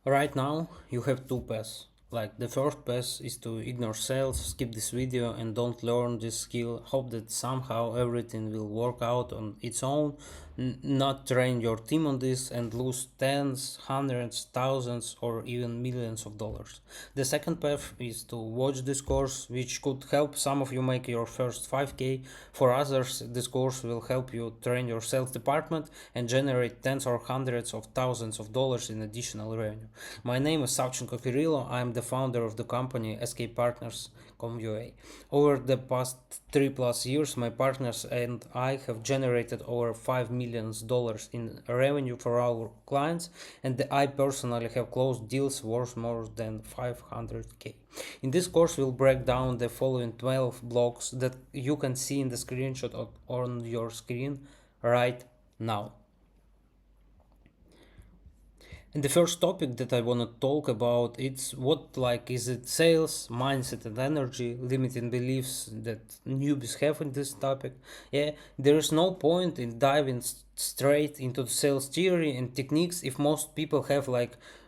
Right now, you have two paths. Like the first path is to ignore sales, skip this video and don't learn this skill, hope that somehow everything will work out on its own, not train your team on this and lose tens, hundreds, thousands or even millions of dollars. The second path is to watch this course, which could help some of you make your first 5k. For others, this course will help you train your sales department and generate tens or hundreds of thousands of dollars in additional revenue. My name is Savchenko Kirilo. I am the founder of the company SK Partners Com.ua. Over the past 3+ years, my partners and I have generated over $5 million in revenue for our clients, and I personally have closed deals worth more than 500k. In this course, we'll break down the following 12 blocks that you can see in the screenshot on your screen right now. And the first topic that I want to talk about it's what is it sales, mindset and energy, limiting beliefs that newbies have in this topic. Yeah, there is no point in diving straight into the sales theory and techniques if most people have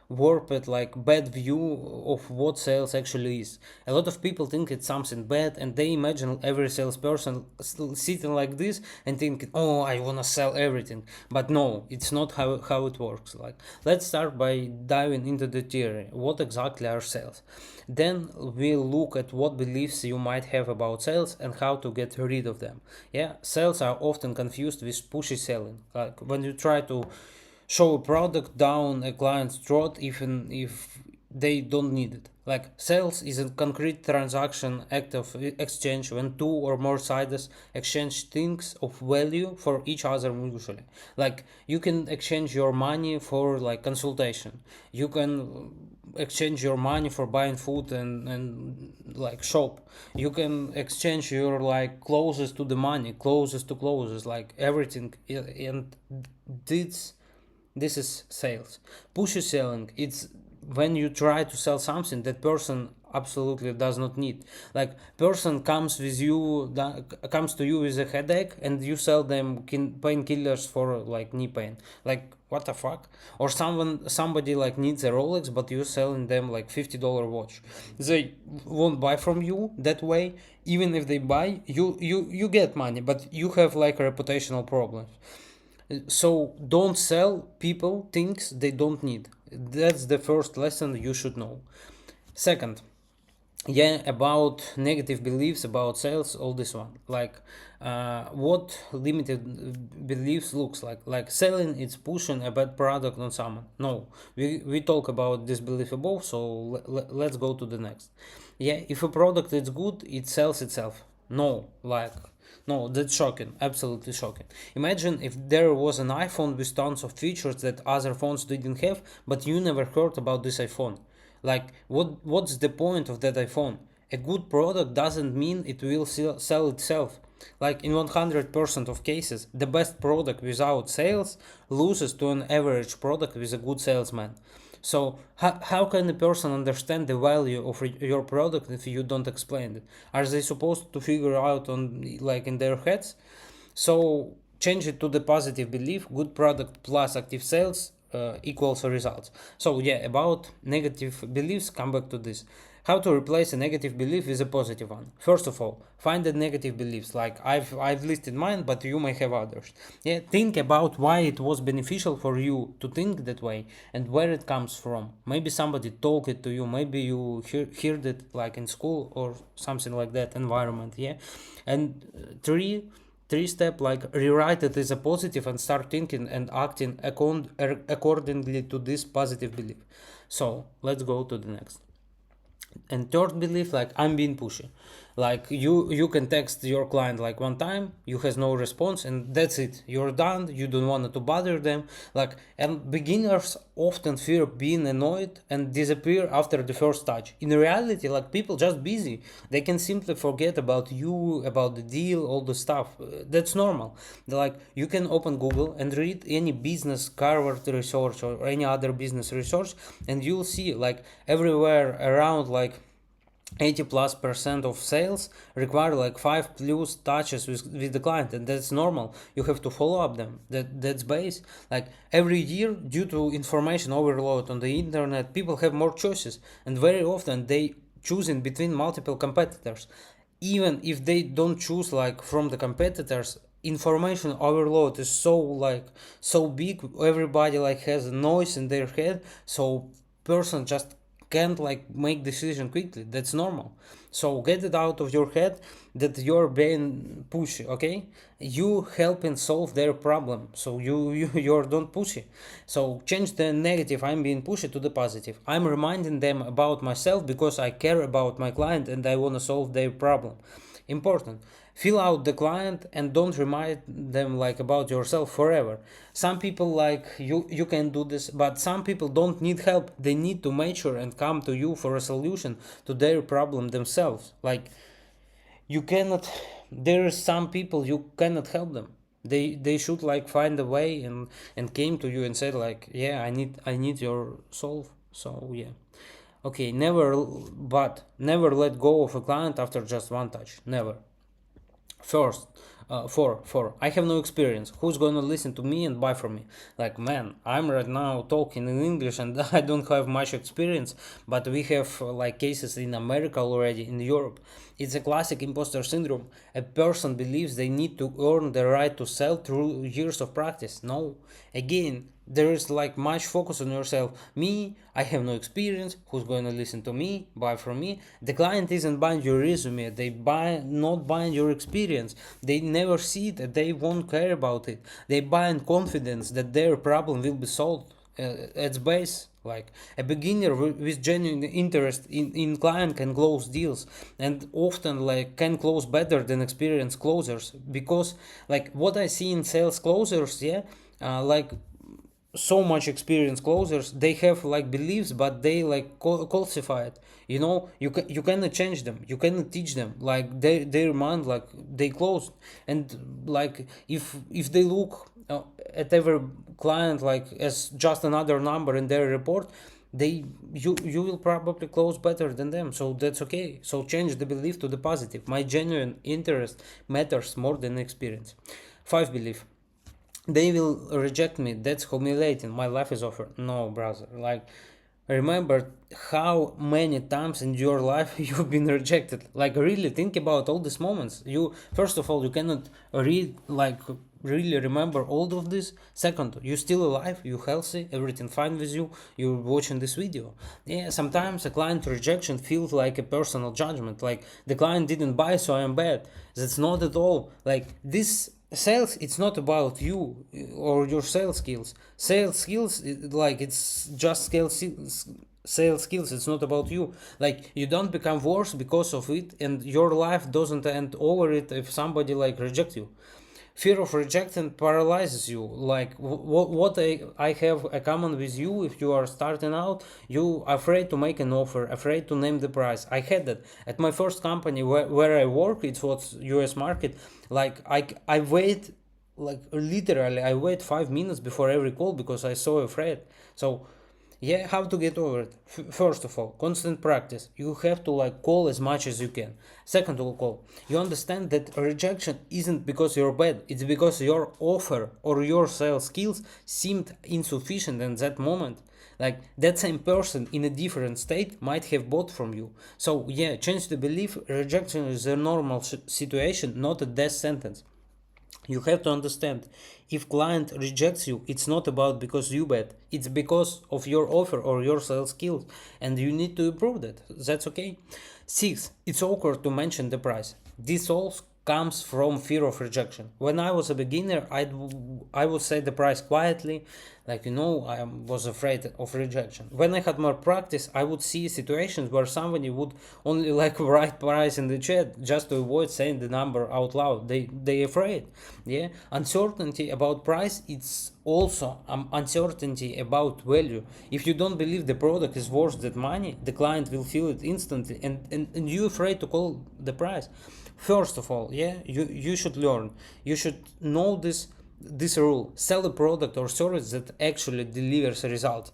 warped bad view of what sales actually is. A lot of people think it's something bad and they imagine every salesperson sitting like this and thinking, oh, I wanna sell everything. But no, it's not how it works. Let's start by diving into the theory. What exactly are sales? Then we'll look at what beliefs you might have about sales and how to get rid of them. Yeah, sales are often confused with pushy selling. Like when you try to show a product down a client's throat even if they don't need it. Like sales is a concrete transaction act of exchange when two or more sides exchange things of value for each other mutually. Like you can exchange your money for consultation. You can exchange your money for buying food and shop. You can exchange your clothes to the money, clothes to clothes, like everything. And this is sales. Pushy selling, it's when you try to sell something that person absolutely does not need. Like person comes to you with a headache and you sell them painkillers for knee pain. Like what the fuck? Or somebody needs a Rolex but you're selling them $50 watch. They won't buy from you that way. Even if they buy, you get money, but you have reputational problems. So don't sell people things they don't need. That's the first lesson you should know. Second, yeah, about negative beliefs about sales, all this one. What limited beliefs looks like selling it's pushing a bad product on someone. No, we talk about this belief above, so let's go to the next. Yeah, if a product is good it sells itself. No, that's shocking, absolutely shocking. Imagine if there was an iPhone with tons of features that other phones didn't have, but you never heard about this iPhone. What's the point of that iPhone? A good product doesn't mean it will sell itself. Like in 100% of cases, the best product without sales loses to an average product with a good salesman. So how can a person understand the value of your product if you don't explain it? Are they supposed to figure out on in their heads? So change it to the positive belief: good product plus active sales equals results. So yeah, about negative beliefs, come back to this. How to replace a negative belief with a positive one? First of all, find the negative beliefs. Like I've listed mine, but you may have others. Yeah, think about why it was beneficial for you to think that way and where it comes from. Maybe somebody told it to you. Maybe you heard it in school or something like that environment. Yeah, and three step, rewrite it as a positive and start thinking and acting accordingly to this positive belief. So let's go to the next. And third belief, I'm being pushy. Like you can text your client one time, you has no response and that's it, you're done, you don't want to bother them. And beginners often fear being annoyed and disappear after the first touch. In reality, people just busy, they can simply forget about you, about the deal, all the stuff. That's normal. You can open Google and read any business Harvard research or any other business research and you'll see everywhere around 80+% of sales require like 5+ touches with the client, and that's normal. You have to follow up them. That's base. Like every year, due to information overload on the internet, people have more choices, and very often they choose in between multiple competitors. Even if they don't choose like from the competitors, information overload is so big. Everybody like has a noise in their head, so person just can't like make decision quickly. That's normal. So get it out of your head that you're being pushy. Okay, you helping solve their problem, so you're don't pushy. So change the negative I'm being pushy to the positive. I'm reminding them about myself because I care about my client and I want to solve their problem. Important. Fill out the client and don't remind them like about yourself forever. Some people like you can do this, but some people don't need help. They need to mature and come to you for a solution to their problem themselves. Like you cannot, there is some people you cannot help them. They should like find a way and came to you and said like, yeah, I need your solve. So yeah. Okay, never let go of a client after just one touch. Never. First, four. I have no experience. Who's gonna listen to me and buy from me? Like, man, I'm right now talking in English and I don't have much experience, but we have like cases in America already, in Europe. It's a classic imposter syndrome. A person believes they need to earn the right to sell through years of practice. No. Again, there is like much focus on yourself. Me, I have no experience. Who's going to listen to me, buy from me? The client isn't buying your resume. They buy not buying your experience. They never see it. They won't care about it. They buy in confidence that their problem will be solved. At base, like a beginner with genuine interest in client can close deals, and often like can close better than experienced closers, because like what I see in sales closers, yeah, like so much experienced closers, they have like beliefs, but they like calcify it. You cannot change them, you cannot teach them. Like their mind, like they closed. And like if they look at every client like as just another number in their report, they you will probably close better than them. So that's okay. So change the belief to the positive. My genuine interest matters more than experience. Five, belief they will reject me. That's humiliating. My life is over. No, brother. Like, remember how many times in your life you've been rejected. Like, really think about all these moments. You, first of all, you cannot read, like, really remember all of this. Second, you still alive, you healthy, everything fine with you, you're watching this video. Yeah, sometimes a client rejection feels like a personal judgment. Like, the client didn't buy, so I'm bad. That's not at all. Like, this sales, it's not about you or your sales skills, like it's just sales skills. It's not about you. Like you don't become worse because of it, and your life doesn't end over it if somebody like reject you. Fear of rejection paralyzes you. Like what I have a common with you, if you are starting out, you afraid to make an offer, afraid to name the price. I had that at my first company where I work. It was US market. Like I wait, like literally I wait 5 minutes before every call because I so afraid. So yeah, how to get over it? First of all, constant practice. You have to like call as much as you can. Second of all, you understand that rejection isn't because you're bad. It's because your offer or your sales skills seemed insufficient in that moment. Like that same person in a different state might have bought from you. So yeah, change the belief. Rejection is a normal situation, not a death sentence. You have to understand, if client rejects you, it's not about because you bad, it's because of your offer or your sales skills, and you need to improve that. That's okay. Six, it's awkward to mention the price. This all comes from fear of rejection. When I was a beginner, I would say the price quietly, like I was afraid of rejection. When I had more practice, I would see situations where somebody would only like write price in the chat just to avoid saying the number out loud. They afraid. Yeah, uncertainty about price. It's also uncertainty about value. If you don't believe the product is worth that money, the client will feel it instantly, and you afraid to call the price. First of all, yeah, you should learn. You should know this rule: sell a product or service that actually delivers a result.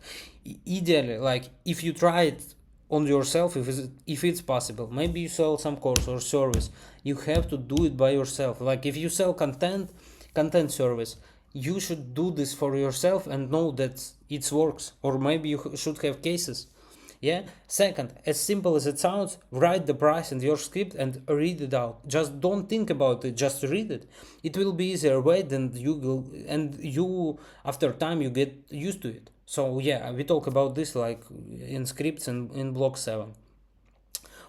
Ideally, like if you try it on yourself if it's possible. Maybe you sell some course or service, you have to do it by yourself. Like if you sell content service, you should do this for yourself and know that it works. Or maybe you should have cases. Yeah. Second, as simple as it sounds, write the price in your script and read it out. Just don't think about it, just read it. It will be easier way than you will, and you after time you get used to it. So yeah, we talk about this like in scripts and in block 7.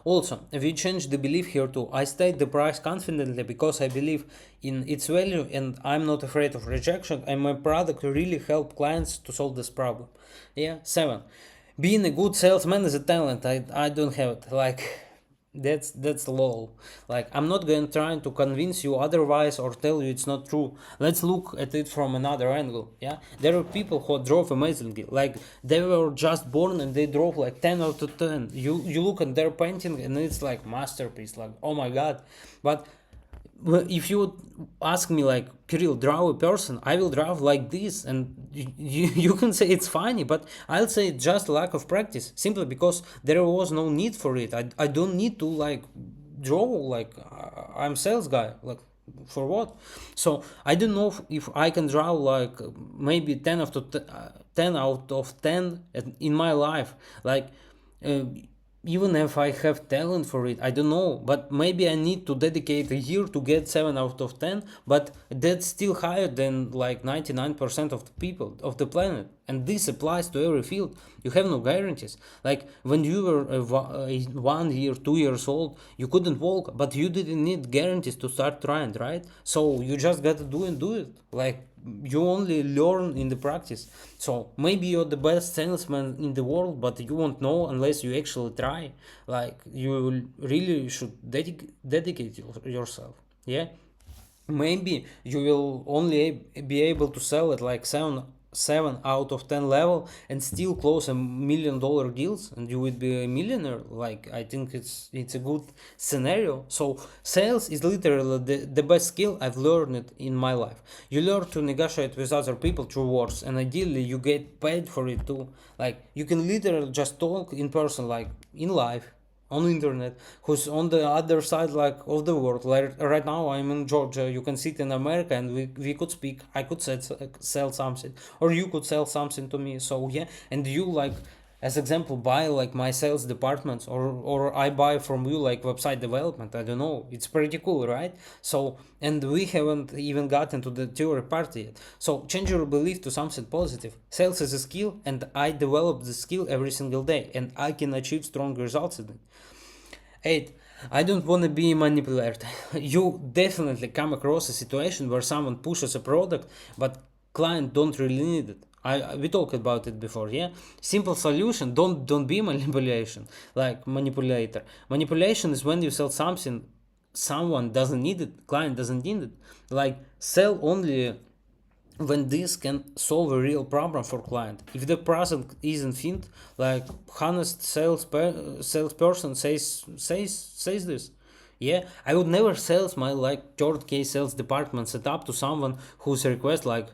Also, we change the belief here too. I state the price confidently because I believe in its value and I'm not afraid of rejection, and my product really help clients to solve this problem. Yeah. 7. Being a good salesman is a talent. I don't have it. Like that's lol. Like I'm not going trying to convince you otherwise or tell you it's not true. Let's look at it from another angle. Yeah, there are people who drove amazingly. Like they were just born and they drove like 10 out of 10. You look at their painting and it's like masterpiece. Like oh my god. But if you would ask me like Kirill, draw a person, I will draw like this, and you can say it's funny, but I'll say it's just lack of practice, simply because there was no need for it. I don't need to like draw like I'm sales guy, like for what? So I don't know if I can draw like maybe 10 out of 10 out of 10 in my life, like uh, even if I have talent for it, I don't know, but maybe I need to dedicate a year to get 7 out of 10, but that's still higher than like 99% of the people of the planet. And this applies to every field. You have no guarantees. Like when you were 1 year, 2 years old, you couldn't walk, but you didn't need guarantees to start trying, right? So you just gotta do it. Like you only learn in the practice. So maybe you're the best salesman in the world, but you won't know unless you actually try. Like you really should dedicate yourself. Yeah. Maybe you will only be able to sell at like 7 out of 10 level and still close $1 million deals, and you would be a millionaire. Like I think it's a good scenario. So sales is literally the best skill I've learned it in my life. You learn to negotiate with other people through words, and ideally you get paid for it too. Like you can literally just talk in person, like in life, on the internet, who's on the other side like of the world. Like right now I'm in Georgia, you can sit in America, and we could speak. I could sell something, or you could sell something to me. So yeah, and you like as example buy like my sales departments, or I buy from you like website development. I don't know, it's pretty cool, right? So and we haven't even gotten to the theory part yet. So change your belief to something positive. Sales is a skill, and I develop the skill every single day, and I can achieve strong results in it. 8. I don't want to be manipulated. You definitely come across a situation where someone pushes a product, but client don't really need it. We talked about it before, yeah. Simple solution: don't be manipulation, like manipulator. Manipulation is when you sell something someone doesn't need it, client doesn't need it. Like sell only when this can solve a real problem for client. If the product isn't fit, like honest salesperson says this. Yeah, I would never sell my like third case sales department set up to someone whose request like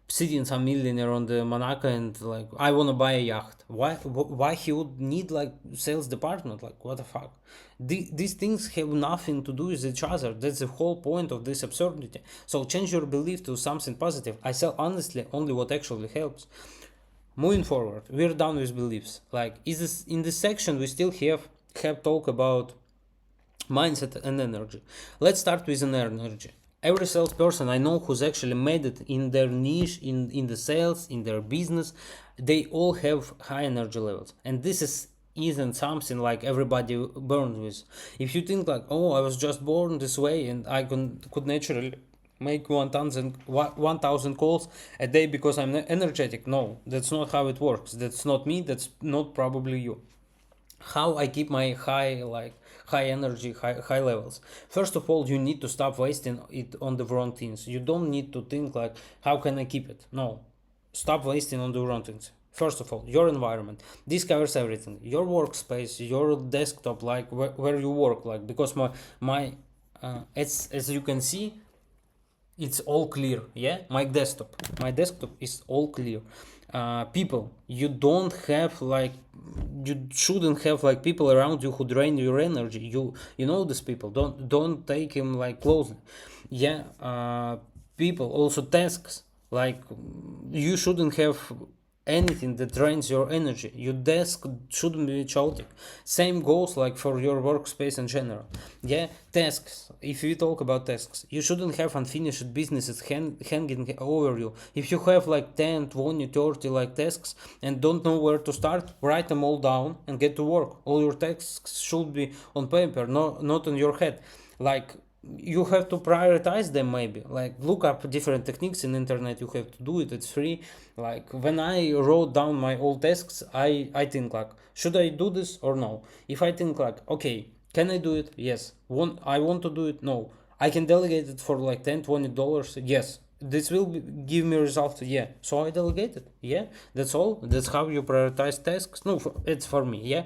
sitting some millionaire on the Monaco and like I want to buy a yacht. Why he would need like sales department? Like what the fuck? These things have nothing to do with each other. That's the whole point of this absurdity. So change your belief to something positive. I sell honestly only what actually helps. Moving forward, we're done with beliefs. Like is this in this section we still have talk about mindset and energy. Let's start with an energy. Every salesperson I know who's actually made it in their niche, in the sales, in their business, they all have high energy levels. And this isn't something like everybody born with. If you think like, oh, I was just born this way and I could naturally make 1,000 calls a day because I'm energetic. No, that's not how it works. That's not me. That's not probably you. How I keep my high energy, high levels. First of all, you need to stop wasting it on the wrong things. You don't need to think like how can I keep it. No, stop wasting on the wrong things. First of all, your environment. This covers everything. Your workspace, your desktop, like where you work, like because my as you can see, it's all clear. Yeah, my desktop is all clear. People, you don't have like, you shouldn't have like people around you who drain your energy. You know these people, don't take him like closely. Yeah. People, also tasks, like you shouldn't have anything that drains your energy. Your desk shouldn't be chaotic. Same goes like for your workspace in general. Yeah, tasks. If we talk about tasks, you shouldn't have unfinished businesses hanging over you. If you have like 10, 20, 30 like tasks and don't know where to start, write them all down and get to work. All your tasks should be on paper, not on your head. Like, you have to prioritize them, maybe like look up different techniques in internet. You have to do it, it's free. Like when I wrote down my old tasks, I think like, should I do this or no? If I think like, okay, can I do it? Yes. I want to do it? No. I can delegate it for like 10, $20? Yes. This will give me results? Yeah. So I delegate it. Yeah, that's all. That's how you prioritize tasks. No, it's for me. Yeah.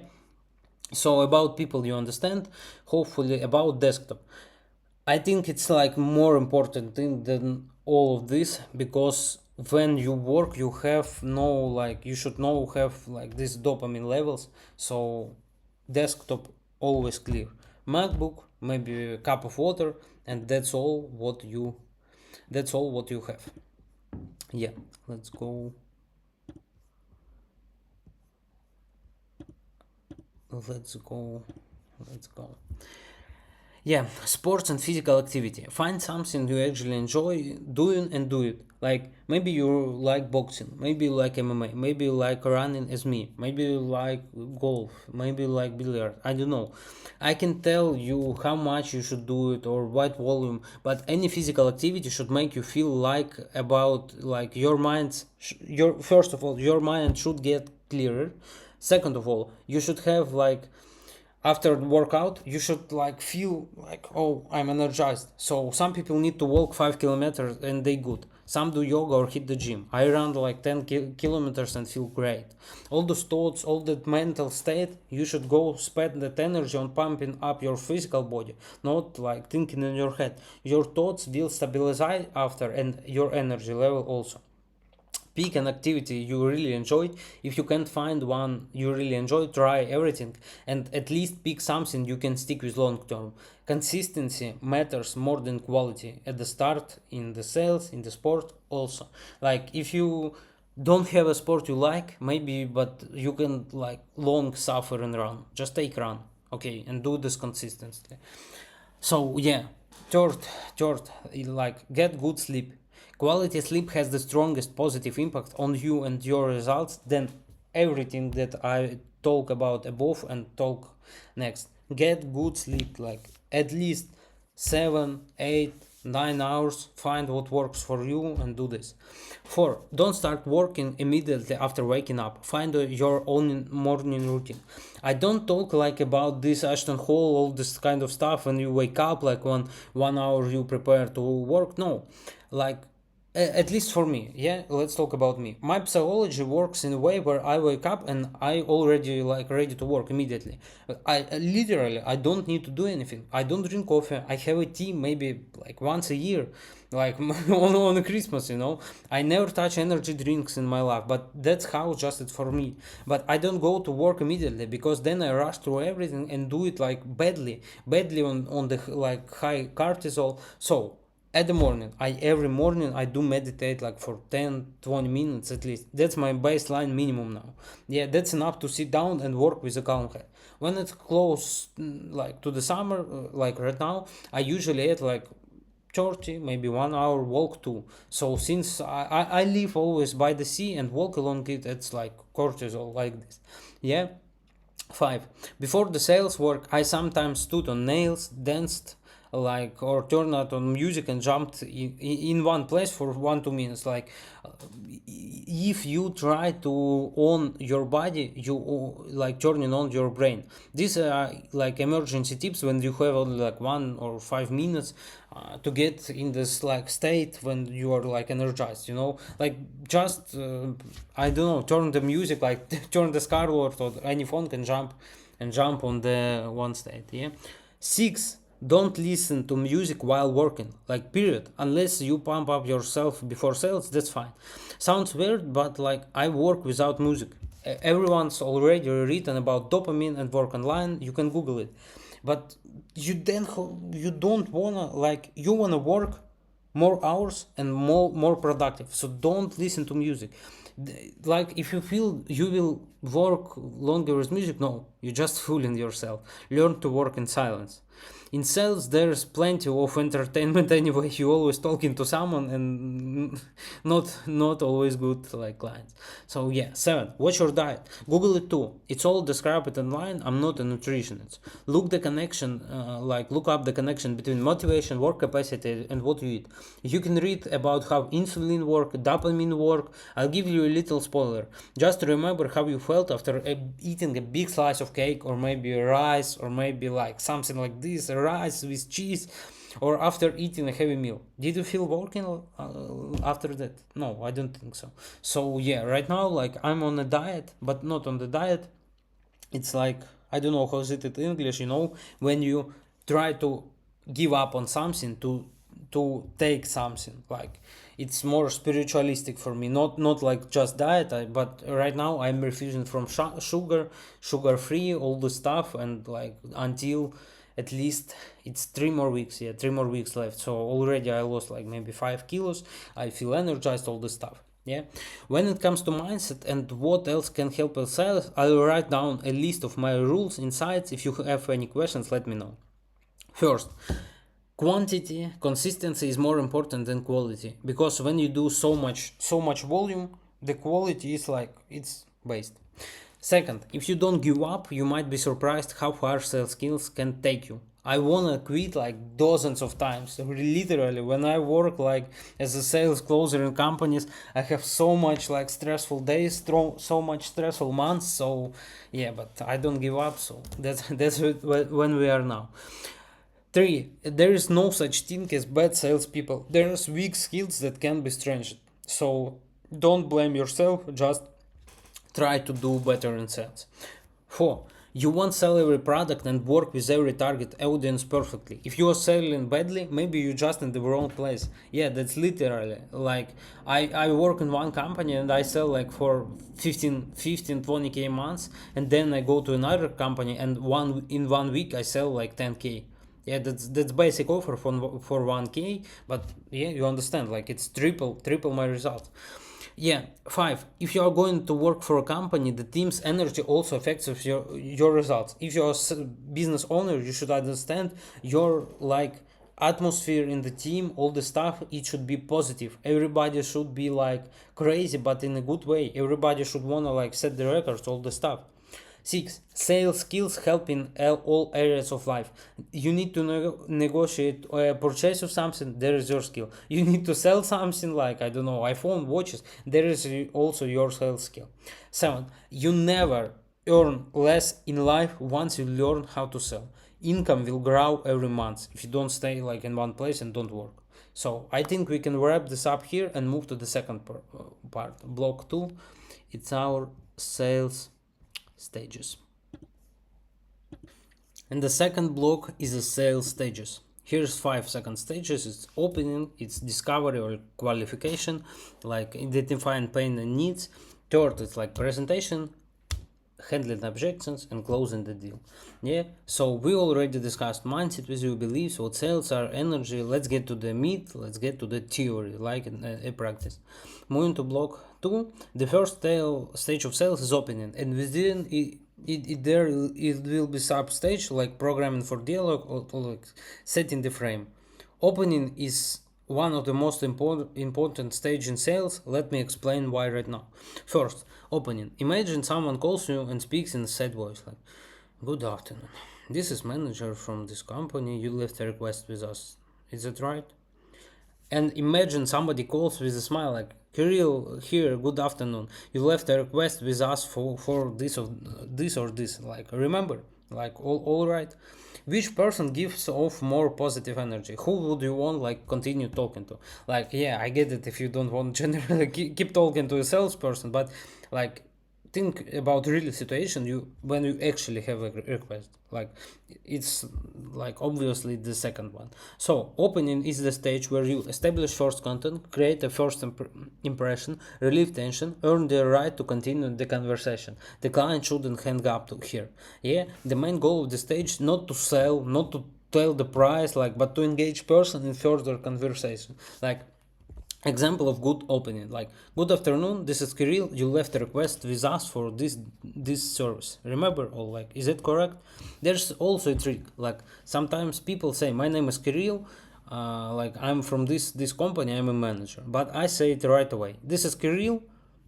So about people, you understand. Hopefully about desktop, I think it's like more important thing than all of this, because when you work, you have no, like, you should know have like these dopamine levels. So desktop always clear. MacBook, maybe a cup of water, and that's all what you have. Yeah, let's go. Let's go. Let's go. Yeah, sports and physical activity. Find something you actually enjoy doing and do it. Like maybe you like boxing, maybe you like MMA, maybe you like running as me, maybe you like golf, maybe you like billiard. I don't know. I can tell you how much you should do it or what volume, but any physical activity should make you feel like about like your mind. Your first of all, your mind should get clearer. Second of all, you should have like, after the workout you should like feel like, oh, I'm energized. So some people need to walk 5 kilometers and they good. Some do yoga or hit the gym. I run like 10 kilometers and feel great. All those thoughts, all that mental state, you should go spend that energy on pumping up your physical body, not like thinking in your head. Your thoughts will stabilize after, and your energy level also. Pick an activity you really enjoy. If you can't find one you really enjoy, try everything, and at least pick something you can stick with long term. Consistency matters more than quality at the start, in the sales, in the sport also. Like if you don't have a sport you like, maybe, but you can like long suffer and run, just take run, okay, and do this consistently. So yeah, third, third, like get good sleep. Quality sleep has the strongest positive impact on you and your results than everything that I talk about above and talk next. Get good sleep, like at least 7, 8, 9 hours. Find what works for you and do this. 4. Don't start working immediately after waking up. Find your own morning routine. I don't talk like about this Ashton Hall, all this kind of stuff when you wake up, like 1 hour you prepare to work. No, like at least for me, yeah, let's talk about me. My psychology works in a way where I wake up and I already like ready to work immediately. I literally, I don't need to do anything. I don't drink coffee. I have a tea maybe like once a year, like on Christmas, you know. I never touch energy drinks in my life, but that's how just it for me. But I don't go to work immediately, because then I rush through everything and do it like badly on the like high cortisol. So at the morning, I every morning I do meditate like for 10-20 minutes at least. That's my baseline minimum now. Yeah, that's enough to sit down and work with a calm head. When it's close like to the summer, like right now, I usually add like 30, maybe 1 hour walk too. So since I live always by the sea and walk along it, it's like cortisol like this. Yeah. 5. Before the sales work, I sometimes stood on nails, danced, like, or turned out on music and jumped in one place for 1-2 minutes. Like, if you try to own your body, you like turning on your brain. These are like emergency tips when you have only like 1 or 5 minutes to get in this like state when you are like energized, you know, like just I don't know, turn the music, like turn the Skyward or any phone can jump and jump on the one state. Yeah. 6. Don't listen to music while working, like period. Unless you pump up yourself before sales, that's fine. Sounds weird, but like I work without music. Everyone's already written about dopamine and work online. You can Google it, but you don't wanna, like, you wanna work more hours and more productive. So don't listen to music. Like, if you feel you will work longer with music, no, you just fooling yourself. Learn to work in silence. In sales there's plenty of entertainment anyway. You always talking to someone, and not always good, like, clients. So yeah. 7, watch your diet. Google it too, it's all described online. I'm not a nutritionist. Look up the connection between motivation, work capacity, and what you eat. You can read about how insulin work, dopamine work. I'll give you a little spoiler. Just remember how you felt after eating a big slice of cake, or maybe rice, or maybe like something like this, rice with cheese, or after eating a heavy meal. Did you feel working after that? No, I don't think so. So yeah, right now, like, I'm on a diet, but not on the diet. It's like, I don't know how is it in English, when you try to give up on something to take something. Like, it's more spiritualistic for me, not like just diet. But right now I'm refusing from sugar free, all the stuff, and like until at least it's 3 more weeks. Yeah, 3 more weeks left. So already I lost like maybe 5 kilos. I feel energized, all this stuff. Yeah. When it comes to mindset and what else can help us sales, I'll write down a list of my rules, insights. If you have any questions, let me know. First, quantity, consistency is more important than quality, because when you do so much volume, the quality is like, it's based. Second, if you don't give up, you might be surprised how far sales skills can take you. I wanna quit like dozens of times. Literally, when I work like as a sales closer in companies, I have so much like stressful days, so much stressful months. So yeah, but I don't give up. So that's when we are now. 3. There is no such thing as bad salespeople. There's weak skills that can be strengthened. So don't blame yourself, just try to do better in sales. 4. You won't sell every product and work with every target audience perfectly. If you are selling badly, maybe you're just in the wrong place. Yeah, that's literally like, I work in one company and I sell like for 20k months, and then I go to another company and in 1 week I sell like 10k. Yeah, that's basic offer for 1k, but yeah, you understand, like, it's triple my result. Yeah. 5, if you are going to work for a company, the team's energy also affects of your results. If you're a business owner, you should understand your, like, atmosphere in the team, all the stuff, it should be positive. Everybody should be like crazy, but in a good way. Everybody should wanna like set the records, all the stuff. 6, sales skills help in all areas of life. You need to negotiate a purchase of something, there is your skill. You need to sell something, like, I don't know, iPhone, watches, there is also your sales skill. 7, you never earn less in life once you learn how to sell. Income will grow every month if you don't stay like in one place and don't work. So I think we can wrap this up here and move to the second part, block 2. It's our sales stages. And the second block is the sales stages. Here's 5 second stages. It's opening, it's discovery or qualification, like identifying pain and needs. Third, it's like presentation, handling objections, and closing the deal. Yeah, so we already discussed mindset with you, beliefs, what sales are, energy. Let's get to the meat, let's get to the theory, like in a practice. Moving to block 2, the first stage of sales is opening, and within it will be sub stage like programming for dialogue, or like setting the frame. Opening is one of the most important stage in sales. Let me explain why right now. First, opening. Imagine someone calls you and speaks in a sad voice, like, "Good afternoon. This is manager from this company. You left a request with us. Is that right?" And imagine somebody calls with a smile, like, "Kirill here, good afternoon. You left a request with us for this. Like, remember? Like, all right." Which person gives off more positive energy? Who would you want, like, continue talking to? Like, yeah, I get it if you don't want generally keep talking to a salesperson, but like, think about real situation you when you actually have a request. Like it's like obviously the second one. So opening is the stage where you establish first content, create a first impression, relieve tension, earn the right to continue the conversation. The client shouldn't hang up to here. Yeah, the main goal of the stage not to sell, not to tell the price, like, but to engage person in further conversation. Like example of good opening, like, good afternoon, this is Kirill, you left a request with us for this service, remember? Or like, is it correct? There's also a trick, like sometimes people say my name is Kirill, like I'm from this company, I'm a manager, but I say it right away, this is Kirill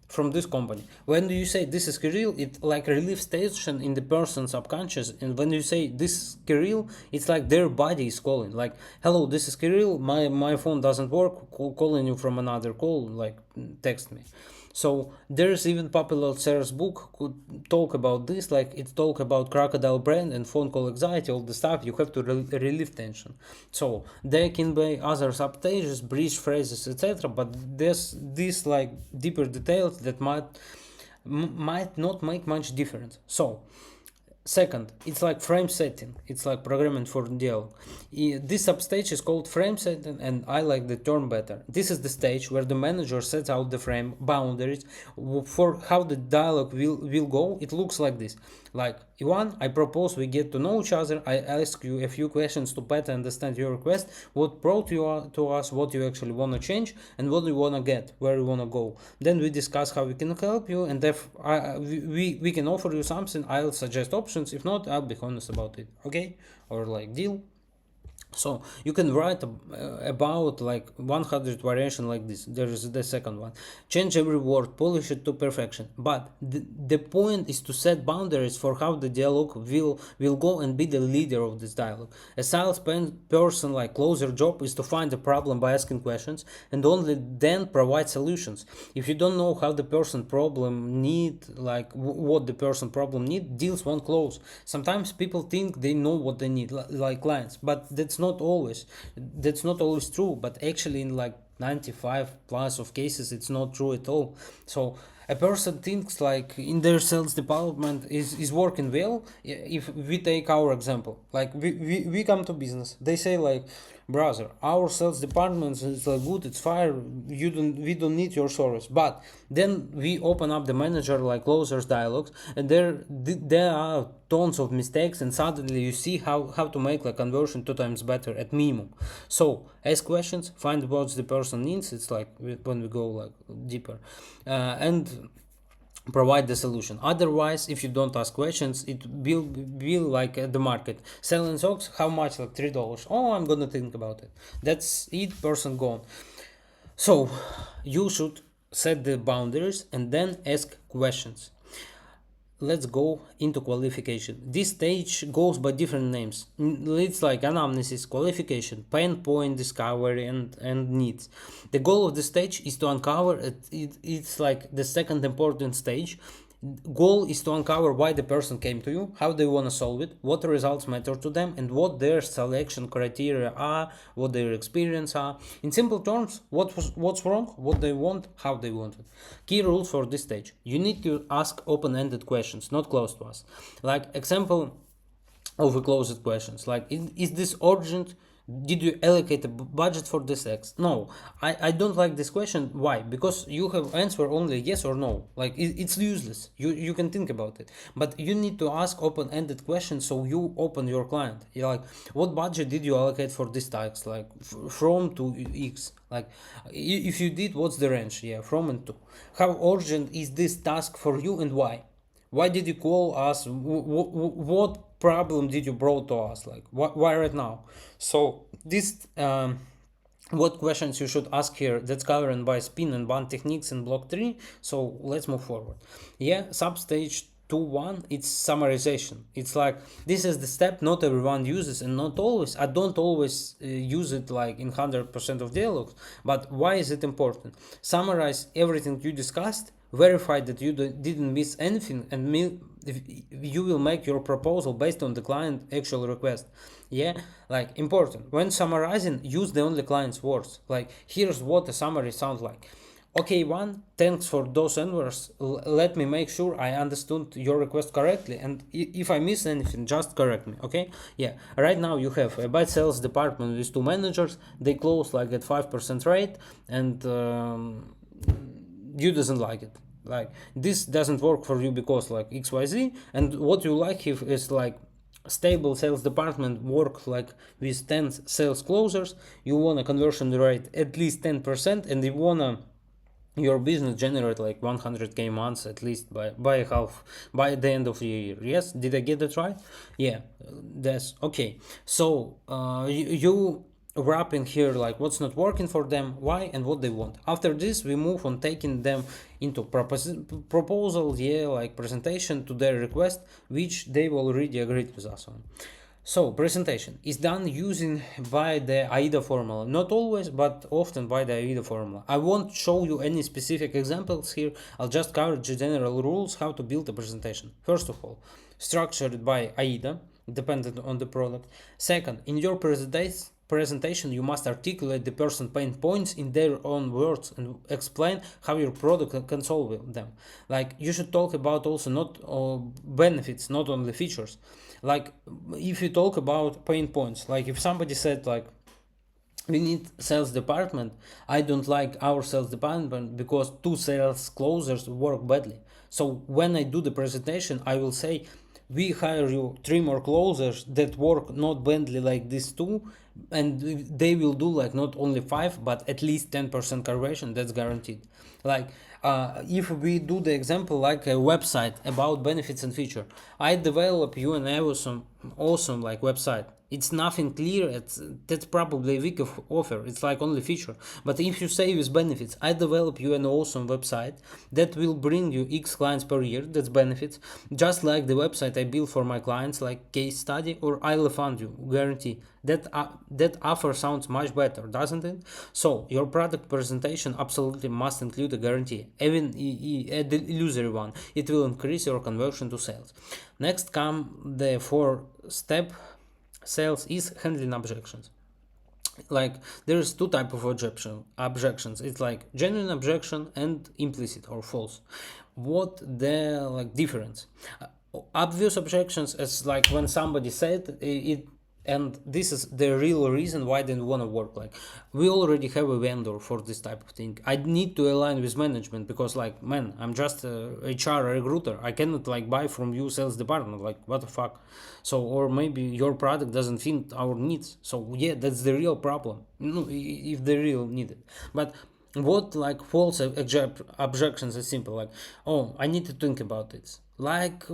from this company. When you say this is Kirill, it like relieves tension in the person's subconscious. And when you say this is Kirill, it's like their body is calling, like, hello, this is Kirill, my phone doesn't work, calling you from another call, like, text me. So there's even popular Sarah's book could talk about this, like it talk about crocodile brain and phone call anxiety, all the stuff you have to relieve tension. So there can be other substages, bridge phrases, etc. But there's these like deeper details that might not make much difference. So second, it's like frame setting. It's like programming for dialogue. This substage is called frame setting, and I like the term better. This is the stage where the manager sets out the frame boundaries for how the dialogue will go. It looks like this. Like, Ivan, I propose we get to know each other. I ask you a few questions to better understand your request, what brought you to us, what you actually want to change, and what you want to get, where you want to go. Then we discuss how we can help you, and if we can offer you something, I'll suggest options. If not, I'll be honest about it. Okay? Or like, deal? So you can write about like 100 variation like this. There is the second one, change every word, polish it to perfection, but the point is to set boundaries for how the dialogue will go and be the leader of this dialogue. A sales person like closer job is to find the problem by asking questions and only then provide solutions. If you don't know how the person problem need, like what the person problem need, deals won't close. Sometimes people think they know what they need, like clients, but that's not always true. But actually in like 95 plus of cases it's not true at all. So a person thinks like in their sales department is working well. If we take our example, like we come to business, they say like, brother, our sales department is like good, it's fine, we don't need your service. But then we open up the manager like closers dialogues, and there are tons of mistakes, and suddenly you see how to make like conversion 2 times better at minimum. So ask questions, find what the person needs. It's like when we go like deeper, and provide the solution. Otherwise, if you don't ask questions, it will be like the market selling socks. How much? Like $3. Oh, I'm gonna think about it. That's it. Person gone. So you should set the boundaries and then ask questions. Let's go into qualification. This stage goes by different names. It's like anamnesis, qualification, pain point discovery, and needs. The goal of the stage is to uncover it's like the second important stage. Goal is to uncover why the person came to you, how they want to solve it, what results matter to them, and what their selection criteria are, what their experience are. In simple terms, what's wrong, what they want, how they want it. Key rules for this stage: you need to ask open-ended questions, not closed ones. Like example of a closed questions, like, is this urgent? Did you allocate a budget for this X? No, I don't like this question. Why? Because you have answer only yes or no. Like it's useless. You can think about it, but you need to ask open-ended questions so you open your client. You're like, what budget did you allocate for this tax? Like from to X. Like if you did, what's the range? Yeah, from and to. How urgent is this task for you and why? Why did you call us? What problem did you brought to us? Like why right now? So this what questions you should ask here, that's covered by spin and ban techniques in block 3. So let's move forward. Yeah, substage 2.1, it's summarization. It's like this is the step not everyone uses, and not always. I don't always use it like in 100% of dialogues. But why is it important? Summarize everything you discussed, verify that you didn't miss anything, and you will make your proposal based on the client actual request. Yeah, like important when summarizing, use the only client's words. Like here's what a summary sounds like. Okay, one, thanks for those answers. Let me make sure I understood your request correctly, and if I miss anything, just correct me, okay? Yeah, right now you have a bad sales department with two managers, they close like at 5% rate, and you doesn't like it. Like, this doesn't work for you because like XYZ, and what you like if is like stable sales department work like with 10 sales closers, you want a conversion rate at least 10%, and you wanna your business generate like 100k months at least by the end of the year. Yes, did I get that right? Yeah, that's okay. So you wrap in here like what's not working for them, why, and what they want. After this we move on taking them into proposal, yeah, like presentation to their request, which they already agreed with us on. So presentation is done using by the AIDA formula. Not always, but often by the AIDA formula. I won't show you any specific examples here. I'll just cover the general rules how to build a presentation. First of all, structured by AIDA, dependent on the product. Second, in your presentation you must articulate the person pain points in their own words and explain how your product can solve them. Like, you should talk about also not benefits, not only features. Like, if you talk about pain points, like if somebody said like we need sales department, I don't like our sales department because two sales closers work badly. So when I do the presentation I will say we hire you three more closers that work not badly like these two, and they will do like not only 5 but at least 10% conversion, that's guaranteed. Like, if we do the example like a website about benefits and feature, I develop you an awesome like website. It's nothing clear, that's probably a weak offer, it's like only feature. But if you say with benefits, I develop you an awesome website that will bring you X clients per year, that's benefits, just like the website I build for my clients like case study, or I'll fund you guarantee. That offer sounds much better, doesn't it? So your product presentation absolutely must include a guarantee, even an illusory one. It will increase your conversion to sales. Next come the 4-step sales is handling objections. Like, there's two type of objections. It's like genuine objection and implicit or false. What the like difference? Obvious objections is like when somebody said it, and this is the real reason why they want to work. Like, we already have a vendor for this type of thing. I need to align with management because like, man, I'm just a HR recruiter, I cannot like buy from you sales department, like what the fuck. So, or maybe your product doesn't fit our needs. So yeah, that's the real problem, if they real need it. But what like false objections is simple, like, oh, I need to think about it. Like,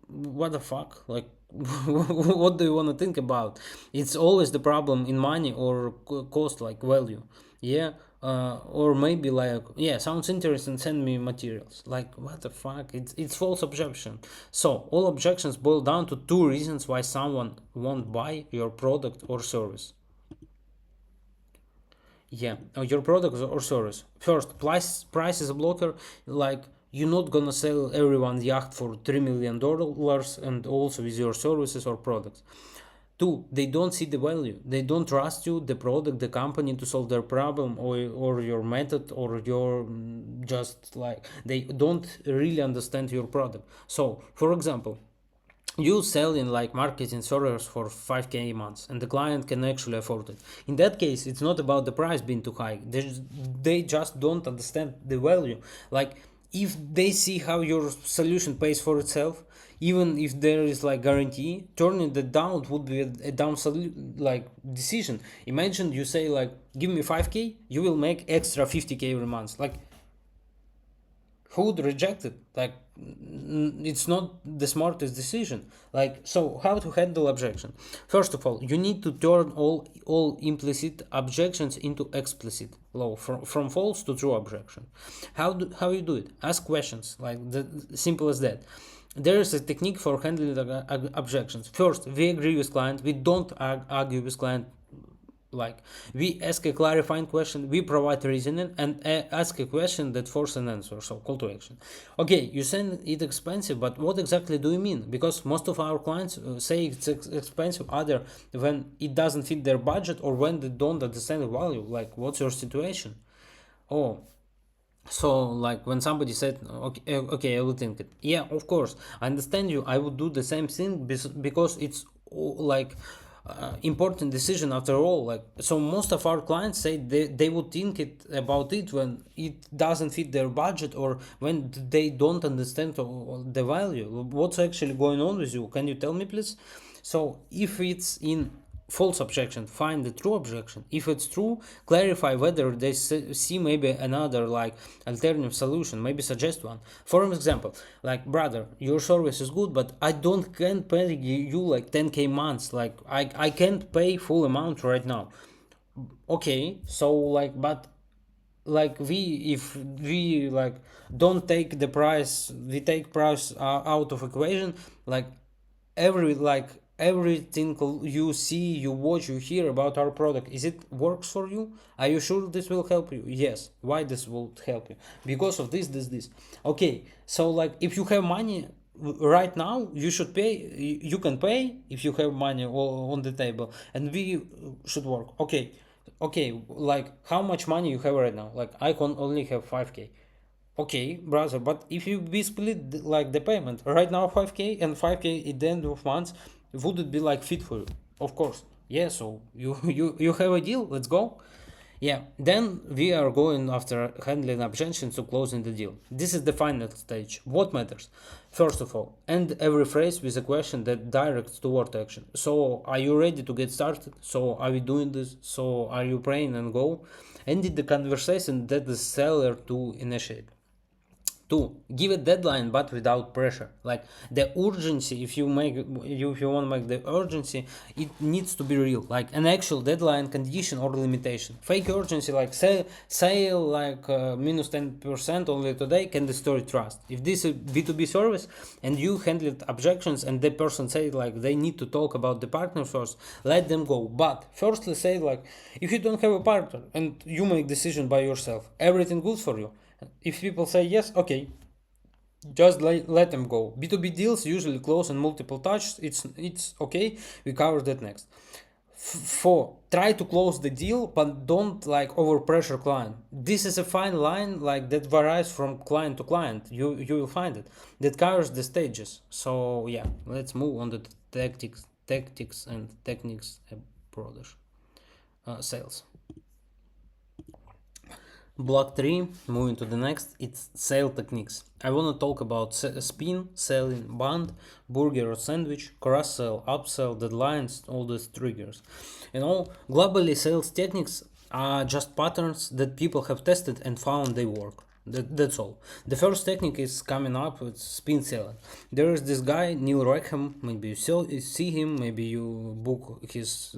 what the fuck, like, what do you want to think about? It's always the problem in money or cost, like value. Yeah. Or maybe like, yeah, sounds interesting, send me materials. Like, what the fuck, it's false objection. So all objections boil down to two reasons why someone won't buy your product or service. Yeah, your product or service. First, price is a blocker. Like, you're not gonna sell everyone yacht for $3 million and also with your services or products. Two, they don't see the value. They don't trust you, the product, the company to solve their problem, or your method, or your just like they don't really understand your product. So, for example, you sell in like marketing servers for 5k months and the client can actually afford it. In that case, it's not about the price being too high, they just don't understand the value. Like, if they see how your solution pays for itself, even if there is like guarantee, turning that down would be a down like decision. Imagine you say like, give me 5k, you will make extra 50k every month. Like, who would reject it? Like, it's not the smartest decision. Like, so how to handle objection? First of all, you need to turn all implicit objections into explicit law, from false to true objection. How you do it? Ask questions, like the simple as that. There is a technique for handling the objections. First, we agree with client, we don't argue with client. Like, we ask a clarifying question, we provide reasoning, and ask a question that forces an answer, so call to action. Okay, you said it expensive, but what exactly do you mean? Because most of our clients say it's expensive either when it doesn't fit their budget or when they don't understand the value. Like, what's your situation? Oh, So like when somebody said, okay, okay, I will think it. Yeah, of course, I understand you. I would do the same thing because it's like important decision after all. Like, so most of our clients say they would think it about it when it doesn't fit their budget, or when they don't understand the value. What's actually going on with you? Can you tell me, please? So if it's in false objection, find the true objection. If it's true, clarify whether they see maybe another like alternative solution, maybe suggest one. For example, like, brother, your service is good, but I don't can't pay you like 10k months. Like, I can't pay full amount right now. Okay, so like, but like, if we like don't take the price, we take price out of equation, like, everything you see, you watch, you hear about our product, is it works for you? Are you sure this will help you? Yes. Why this will help you? Because of this. Okay, so like, if you have money right now, you should pay. You can pay if you have money on the table, and we should work. Okay, okay, like, how much money you have right now? Like, I can only have 5k. Okay, brother, but if you be split like the payment right now, 5k and 5k at the end of months, would it be like fit for you? Of course. Yeah, so you have a deal, let's go. Yeah, then we are going after handling objections to closing the deal. This is the final stage. What matters? First of all, end every phrase with a question that directs toward action. So, are you ready to get started? So, are we doing this? So, are you praying and go? Ended the conversation that the seller to initiate. Two, give a deadline but without pressure. Like, the urgency, if you want to make the urgency, it needs to be real, like an actual deadline, condition, or limitation. Fake urgency, like sale like minus 10% only today, can destroy trust. If this is B2B service and you handled objections and the person say like they need to talk about the partner first, let them go. But firstly say like, if you don't have a partner and you make decision by yourself, everything good for you. If people say yes, okay, just let them go. B2B deals usually close on multiple touches. It's okay. We cover that next. Four, try to close the deal, but don't like overpressure client. This is a fine line, like, that varies from client to client. You will find it. That covers the stages. So yeah, let's move on to the tactics and techniques approach sales. Block 3, moving to the next, it's sale techniques. I want to talk about spin, selling, bond, burger or sandwich, cross sell, upsell, deadlines, all these triggers. Globally, sales techniques are just patterns that people have tested and found they work. That's all. The first technique is coming up with spin selling. There is this guy Neil Rackham. Maybe you see him. Maybe you book his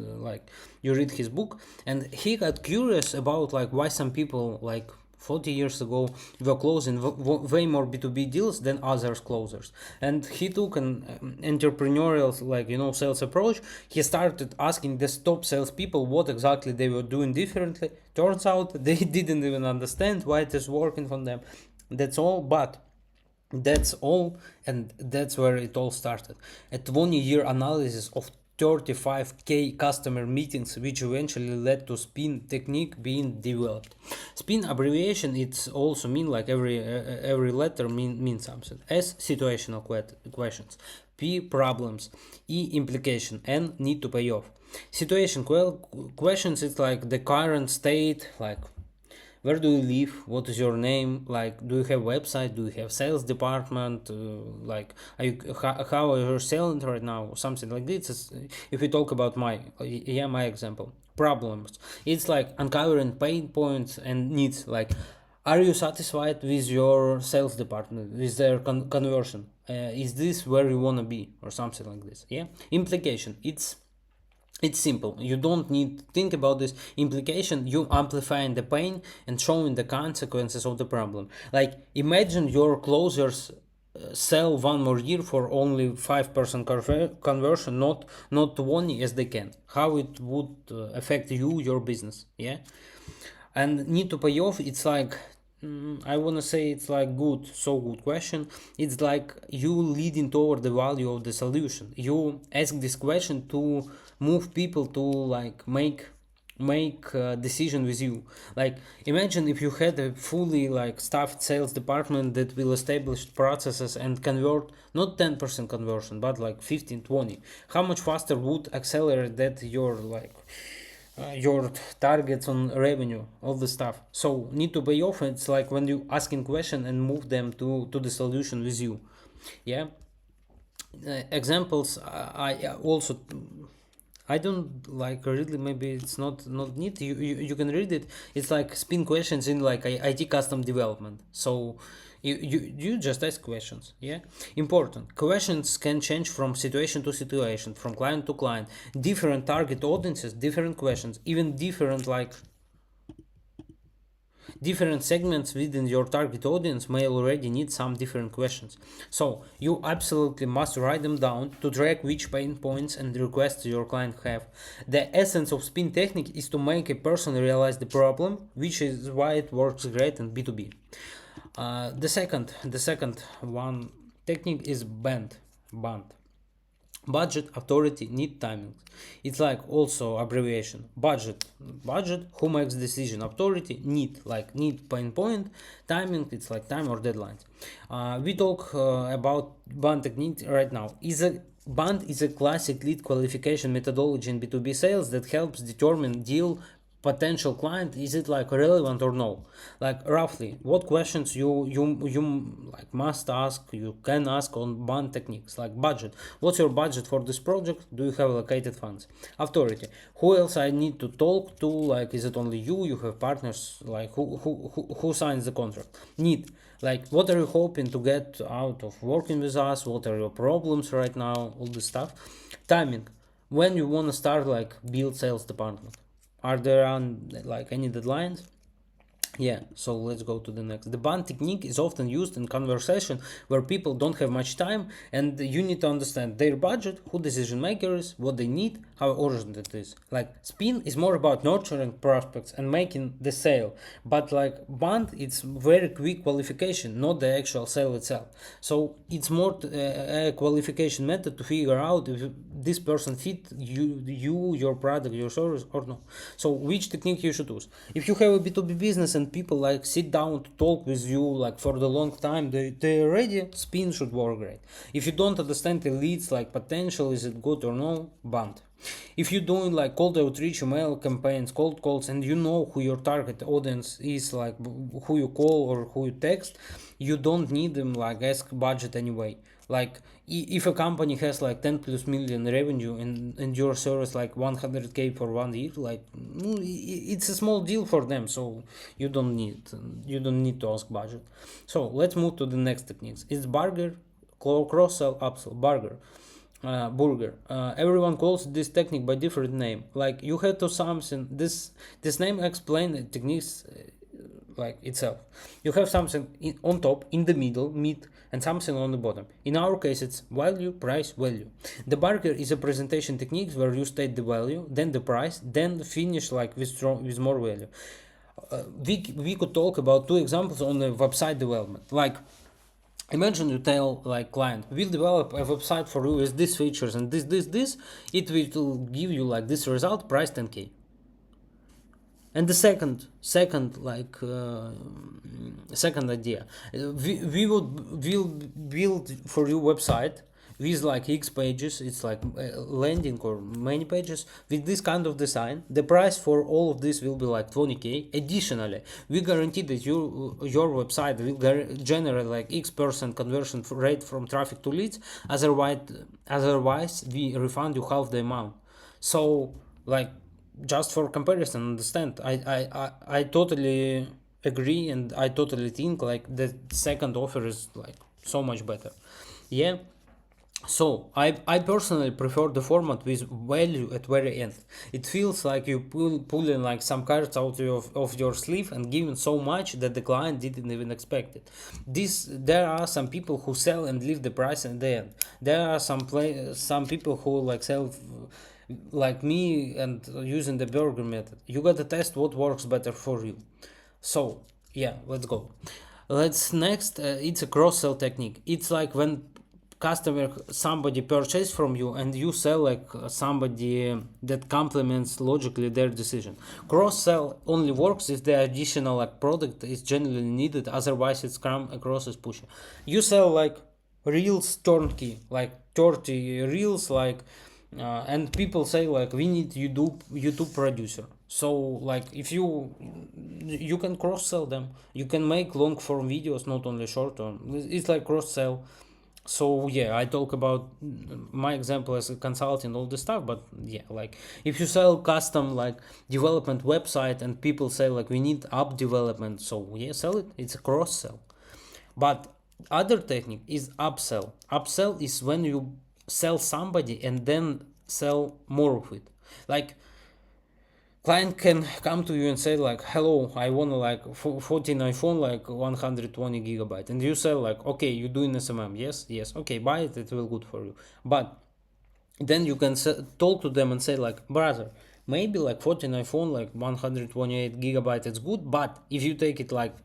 you read his book, and he got curious about like why some people like 40 years ago were closing way more B2B deals than others closers. And he took an entrepreneurial sales approach. He started asking the top salespeople what exactly they were doing differently. Turns out they didn't even understand why it is working for them. That's all. But that's all, and that's where it all started. A 20-year analysis of 35k customer meetings, which eventually led to spin technique being developed. Spin abbreviation, it's also mean like every letter means something. S, situational questions. P, problems. E, implication. N, need to pay off. Situation questions, it's like the current state, like where do you live, what is your name, like, do you have website, do you have sales department, like, how are you selling right now, something like this. If we talk about my example, problems, it's like uncovering pain points and needs, like, are you satisfied with your sales department, with their conversion, is this where you want to be, or something like this. Yeah, implication, it's simple. You don't need to think about this implication. You amplifying the pain and showing the consequences of the problem. Like, imagine your closers sell one more year for only 5% conversion, not 20 as they can. How it would affect your business. Yeah, and need to pay off. It's like, I want to say, it's like good question. It's like you leading toward the value of the solution. You ask this question to move people to like make make a decision with you. Like, imagine if you had a fully like staffed sales department that will establish processes and convert not 10% conversion but like 15, 20. How much faster would accelerate that your targets on revenue, all the stuff. So need to pay off. It's like when you asking question and move them to the solution with you. Yeah. Examples, I also, I don't like really, maybe it's not neat. You can read it. It's like spin questions in like IT custom development. So you just ask questions. Yeah. Important questions can change from situation to situation, from client to client. Different target audiences, different questions, even different segments within your target audience may already need some different questions. So you absolutely must write them down to track which pain points and requests your client have. The essence of spin technique is to make a person realize the problem, which is why it works great in B2B. The second one technique is band. Budget, authority, need, timing. It's like also abbreviation. Budget, who makes decision. Authority, need, pain point. Timing, it's like time or deadlines. We talk about band technique right now. Band is a classic lead qualification methodology in B2B sales that helps determine deal potential client, is it like relevant or no, like roughly what questions you like must ask, you can ask on band techniques. Like budget, what's your budget for this project, do you have allocated funds. Authority, who else I need to talk to, like is it only you have partners, like who signs the contract. Need, like what are you hoping to get out of working with us, what are your problems right now, all this stuff. Timing, when you want to start like build sales department, are there like any deadlines? Yeah, so let's go to the next. The band technique is often used in conversation where people don't have much time and you need to understand their budget, who decision maker is, what they need, how urgent it is. Like spin is more about nurturing prospects and making the sale, but like band, it's very quick qualification, not the actual sale itself. So it's more a qualification method to figure out if this person fit your product, your service or no. So which technique you should use? If you have a B2B business and people like sit down to talk with you like for the long time, they're ready, spin should work great. If you don't understand the leads like potential, is it good or no, band. If you're doing like cold outreach, email campaigns, cold calls, and you know who your target audience is, like who you call or who you text, you don't need them like ask budget anyway. Like if a company has like 10 plus million revenue and your service like 100K for 1 year, like it's a small deal for them, so you don't need to ask budget. So let's move to the next techniques. It's burger, cross sell, upsell. Burger. Everyone calls this technique by different name. Like you have to something. This name explain the techniques like itself. You have something on top, in the middle, mid, and something on the bottom. In our case, it's value, price, value. The burger is a presentation technique where you state the value, then the price, then finish like with more value. We could talk about two examples on the website development. Like imagine you tell like client, we'll develop a website for you with these features and this, it will give you like this result, price 10K. And the second idea, we'll build for you website with like X pages, it's like landing or many pages with this kind of design. The price for all of this will be like 20K. Additionally, we guarantee that your website will generate like X% conversion rate from traffic to leads. Otherwise, we refund you half the amount. So like just for comparison, understand, I totally agree and I totally think like the second offer is like so much better. Yeah. So I personally prefer the format with value at very end. It feels like you pulling like some cards out of your sleeve and giving so much that the client didn't even expect it. There are some people who sell and leave the price at the end. There are some people who like sell like me and using the burger method. You gotta test what works better for you. So yeah, let's go. Let's next. It's a cross sell technique. It's like when customer, somebody purchase from you and you sell like somebody that complements logically their decision. Cross sell only works if the additional like product is genuinely needed, otherwise it's come across as pushy. You sell like reels turnkey, like 30 reels, like and people say like we need YouTube producer. So like if you can cross sell them, you can make long form videos, not only short term. It's like cross sell. So yeah, I talk about my example as a consultant, all this stuff, but yeah, like if you sell custom like development website and people say like we need app development, so yeah, sell it. It's a cross sell. But other technique is upsell. Upsell is when you sell somebody and then sell more of it. Like client can come to you and say like, hello, I want like 14 iPhone, like 120 gigabyte, and you say like, okay, you doing SMM, yes, okay, buy it, it will good for you. But then you can talk to them and say like, brother, maybe like 14 iPhone, like 128 gigabyte, it's good, but if you take it like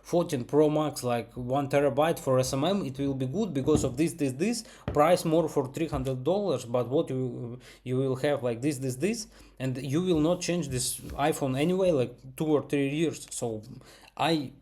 14 Pro Max, like 1 terabyte for SMM, it will be good because of this price more for $300, but what you will have like this, and you will not change this iPhone anyway, like 2 or 3 years. So I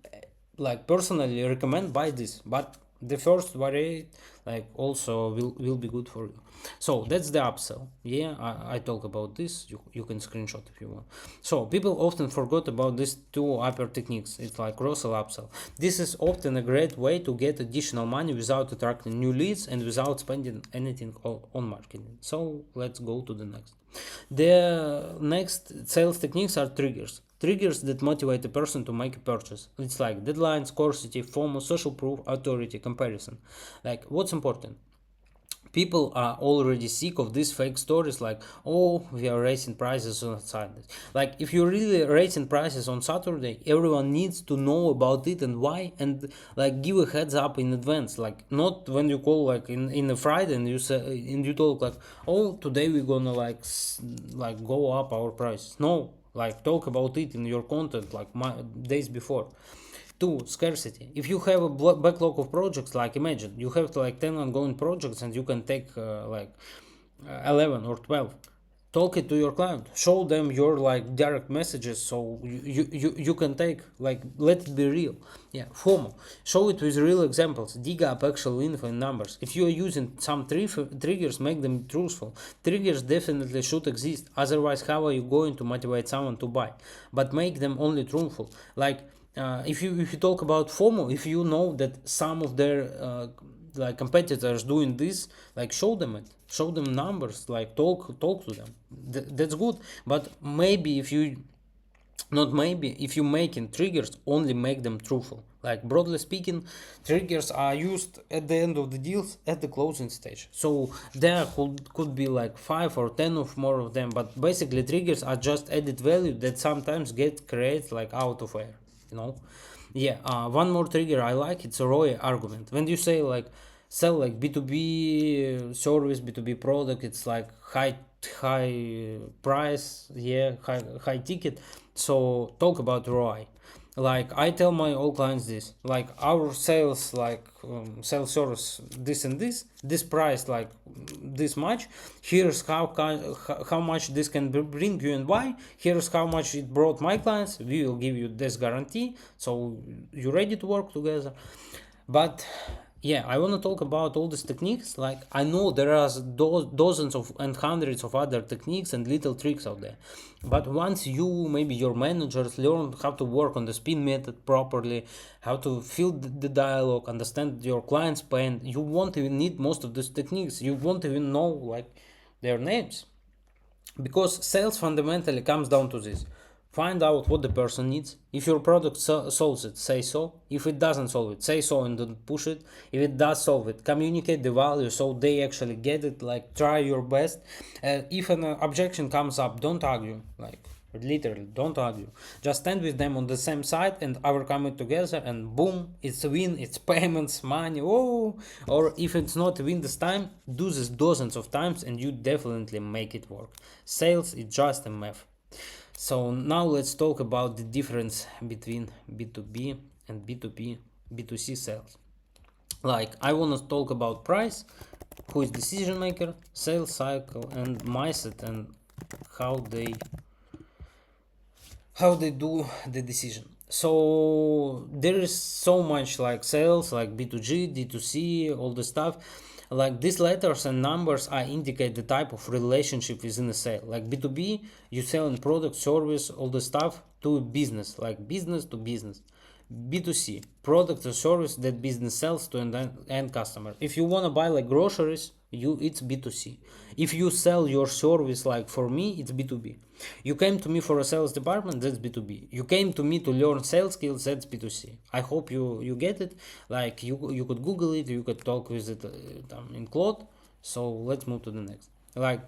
like personally recommend buy this, but the first variant like also will be good for you. So that's the upsell. Yeah, I talk about this. You can screenshot if you want. So people often forgot about these two upper techniques. It's like cross-sell, upsell. This is often a great way to get additional money without attracting new leads and without spending anything on marketing. So let's go to the next. The next sales techniques are triggers. Triggers that motivate a person to make a purchase. It's like deadline, scarcity, FOMO, social proof, authority, comparison. Like what's important? People are already sick of these fake stories like, oh, we are raising prices on Saturday. Like if you're really raising prices on Saturday, everyone needs to know about it and why, and like give a heads up in advance. Like not when you call like in a Friday and you say and you talk like, oh, today we're gonna like go up our prices. No, like talk about it in your content like days before. Two, scarcity. If you have a backlog of projects, like imagine you have like 10 ongoing projects and you can take 11 or 12. Talk it to your client, show them your like direct messages, so you can take like, let it be real. Yeah, FOMO, show it with real examples, dig up actual info and numbers. If you are using some triggers, make them truthful. Triggers definitely should exist, otherwise how are you going to motivate someone to buy? But make them only truthful. Like if you talk about FOMO, if you know that some of their like competitors doing this, like show them it, show them numbers, like talk to them. That's good. But maybe if you not maybe if you making triggers, only make them truthful. Like broadly speaking, triggers are used at the end of the deals at the closing stage. So there could be like 5 or 10 of more of them, but basically triggers are just added value that sometimes get created like out of air, you know. Yeah, one more trigger I like, it's a ROI argument. When you say like sell like B2B service, B2B product, it's like high price, yeah, high ticket. So talk about ROI. Like I tell my all clients this, like our sales like sales service this and this price like this much. Here's how much this can bring you and why. Here's how much it brought my clients. We will give you this guarantee, so you ready to work together. But yeah, I want to talk about all these techniques. Like I know there are dozens of and hundreds of other techniques and little tricks out there, but once you, maybe your managers, learn how to work on the spin method properly, how to fill the dialogue, understand your client's pain, you won't even need most of these techniques. You won't even know like their names, because sales fundamentally comes down to this: find out what the person needs. If your product solves it, say so. If it doesn't solve it, say so and don't push it. If it does solve it, communicate the value so they actually get it. Like try your best. If an objection comes up, don't argue. Like literally, don't argue. Just stand with them on the same side and overcome it together. And boom, it's a win. It's payments, money. Oh, or if it's not a win this time, do this dozens of times and you definitely make it work. Sales is just a math. So now let's talk about the difference between B2B and B2B, B2C sales. Like I want to talk about price, who is decision maker, sales cycle, and mindset, and how they how they do the decision. So there is so much like sales, like B2G, D2C, all the stuff. Like these letters and numbers I indicate the type of relationship within a sale. Like B2B, you sell in product, service, all the stuff to business, like business to business. B2C, product or service that business sells to an end customer. If you want to buy like groceries, it's B2C. If you sell your service like for me, it's B2B. You came to me for a sales department, that's B2B. You came to me to learn sales skills, that's B2C. I hope you get it. Like you could Google it, you could talk with it in Claude. So let's move to the next. Like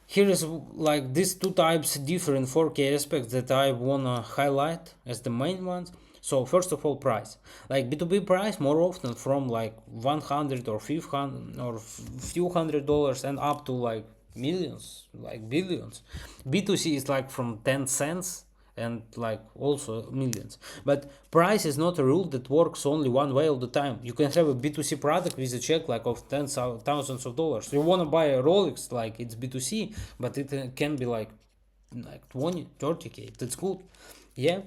here is like these two types different 4K aspects that I wanna highlight as the main ones. So first of all, price. Like B2B price more often from like 100 or 500 or few $100 and up to like millions, like billions. B2C is like from 10 cents and like also millions. But price is not a rule that works only one way all the time. You can have a B2C product with a check like of tens of thousands of dollars. You want to buy a Rolex, like it's B2C, but it can be like 20, 30K. That's good. Yeah.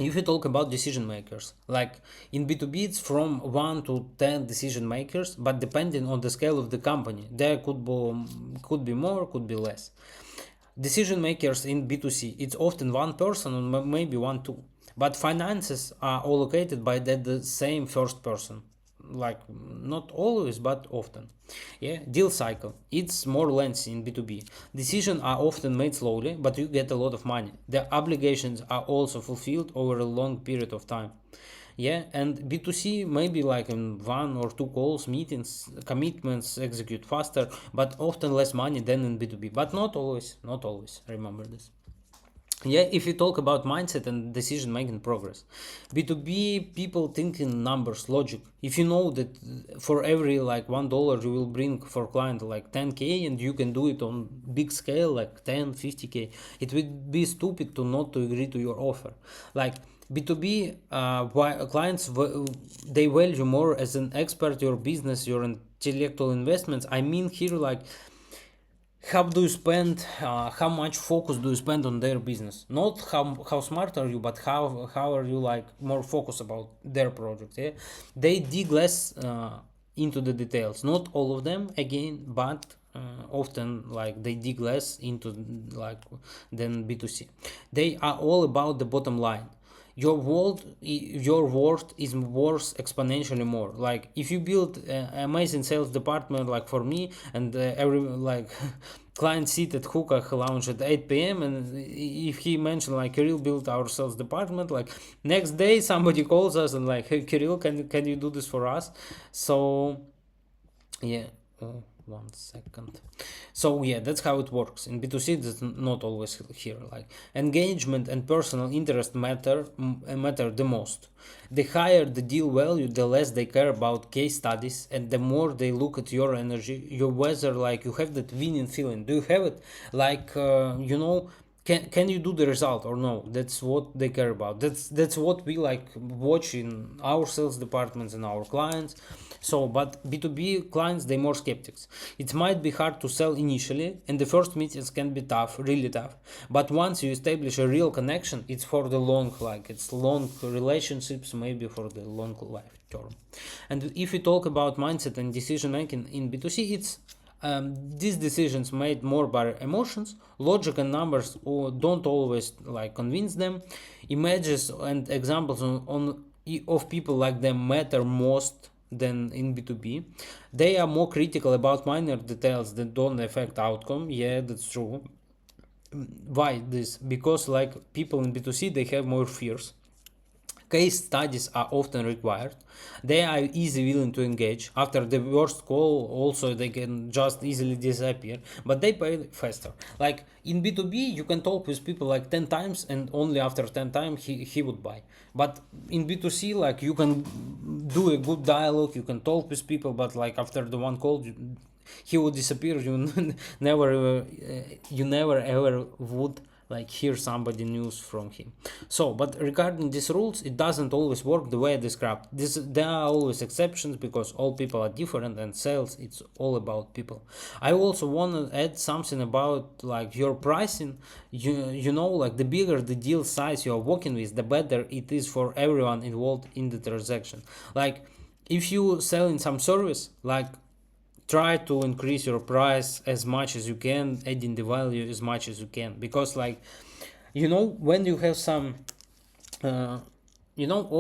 If you talk about decision makers, like in B2B, it's from 1 to 10 decision makers, but depending on the scale of the company, there could be more, could be less. Decision makers in B2C, it's often one person or maybe one, two. But finances are allocated by the same first person. Like not always, but often. Yeah, deal cycle. It's more lengthy in B2B. Decisions are often made slowly, but you get a lot of money. The obligations are also fulfilled over a long period of time. Yeah, and B2C maybe like in one or two calls, meetings, commitments execute faster, but often less money than in B2B. But not always, not always. Remember this. Yeah, if you talk about mindset and decision making progress, B2B people think in numbers, logic. If you know that for every like $1 you will bring for client like 10K and you can do it on big scale like 10, 50K, it would be stupid to not to agree to your offer. Like B2B clients, they value more as an expert, your business, your intellectual investments. I mean here like how do you spend how much focus do you spend on their business, not how smart are you, but how are you like more focused about their project. Yeah, they dig less into the details, not all of them again, but often like they dig less into like than B2C. They are all about the bottom line. Your worth is worth exponentially more. Like if you build an amazing sales department like for me, and every like client sit at hookah lounge at 8 p.m, and if he mentioned like Kirill built our sales department, like next day somebody calls us and like, hey Kirill, can you do this for us? So yeah, 1 second. So yeah, that's how it works in B2C. That's not always here. Like engagement and personal interest matter the most. The higher the deal value, the less they care about case studies, and the more they look at your energy, your whether like you have that winning feeling. Do you have it? Like can you do the result or no? That's what they care about. That's what we like watch in our sales departments and our clients. So but B2B clients, they more skeptics. It might be hard to sell initially, and the first meetings can be tough, really tough, but once you establish a real connection, it's for the long, like it's long relationships, maybe for the long life term. And if we talk about mindset and decision making in B2C, it's these decisions made more by emotions, logic and numbers don't always like convince them. Images and examples of people like them matter most than in B2B. They are more critical about minor details that don't affect outcome. Yeah, that's true. Why this? Because like people in B2C, they have more fears. Case studies are often required. They are easy willing to engage. After the worst call, also they can just easily disappear, but they pay faster. Like in B2B, you can talk with people like 10 times and only after 10 times he would buy. But in B2C, like you can do a good dialogue, you can talk with people, but like after the one call, he would disappear. You never ever would like hear somebody news from him. So, but regarding these rules, it doesn't always work the way I described. There are always exceptions because all people are different, and sales, it's all about people. I also want to add something about like your pricing. You know, like the bigger the deal size you are working with, the better it is for everyone involved in the transaction. Like if you sell in some service, like try to increase your price as much as you can, adding the value as much as you can, because like when you have some uh,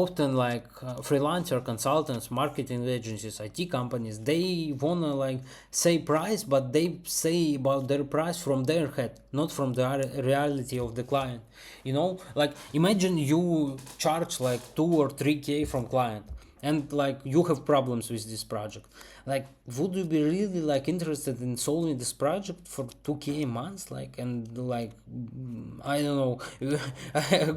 often like freelancer consultants, marketing agencies, IT companies, they wanna like say price, but they say about their price from their head, not from the reality of the client. Like imagine you charge like 2 or 3K from client, and like you have problems with this project. Like would you be really like interested in solving this project for 2K a month, like, and like I don't know,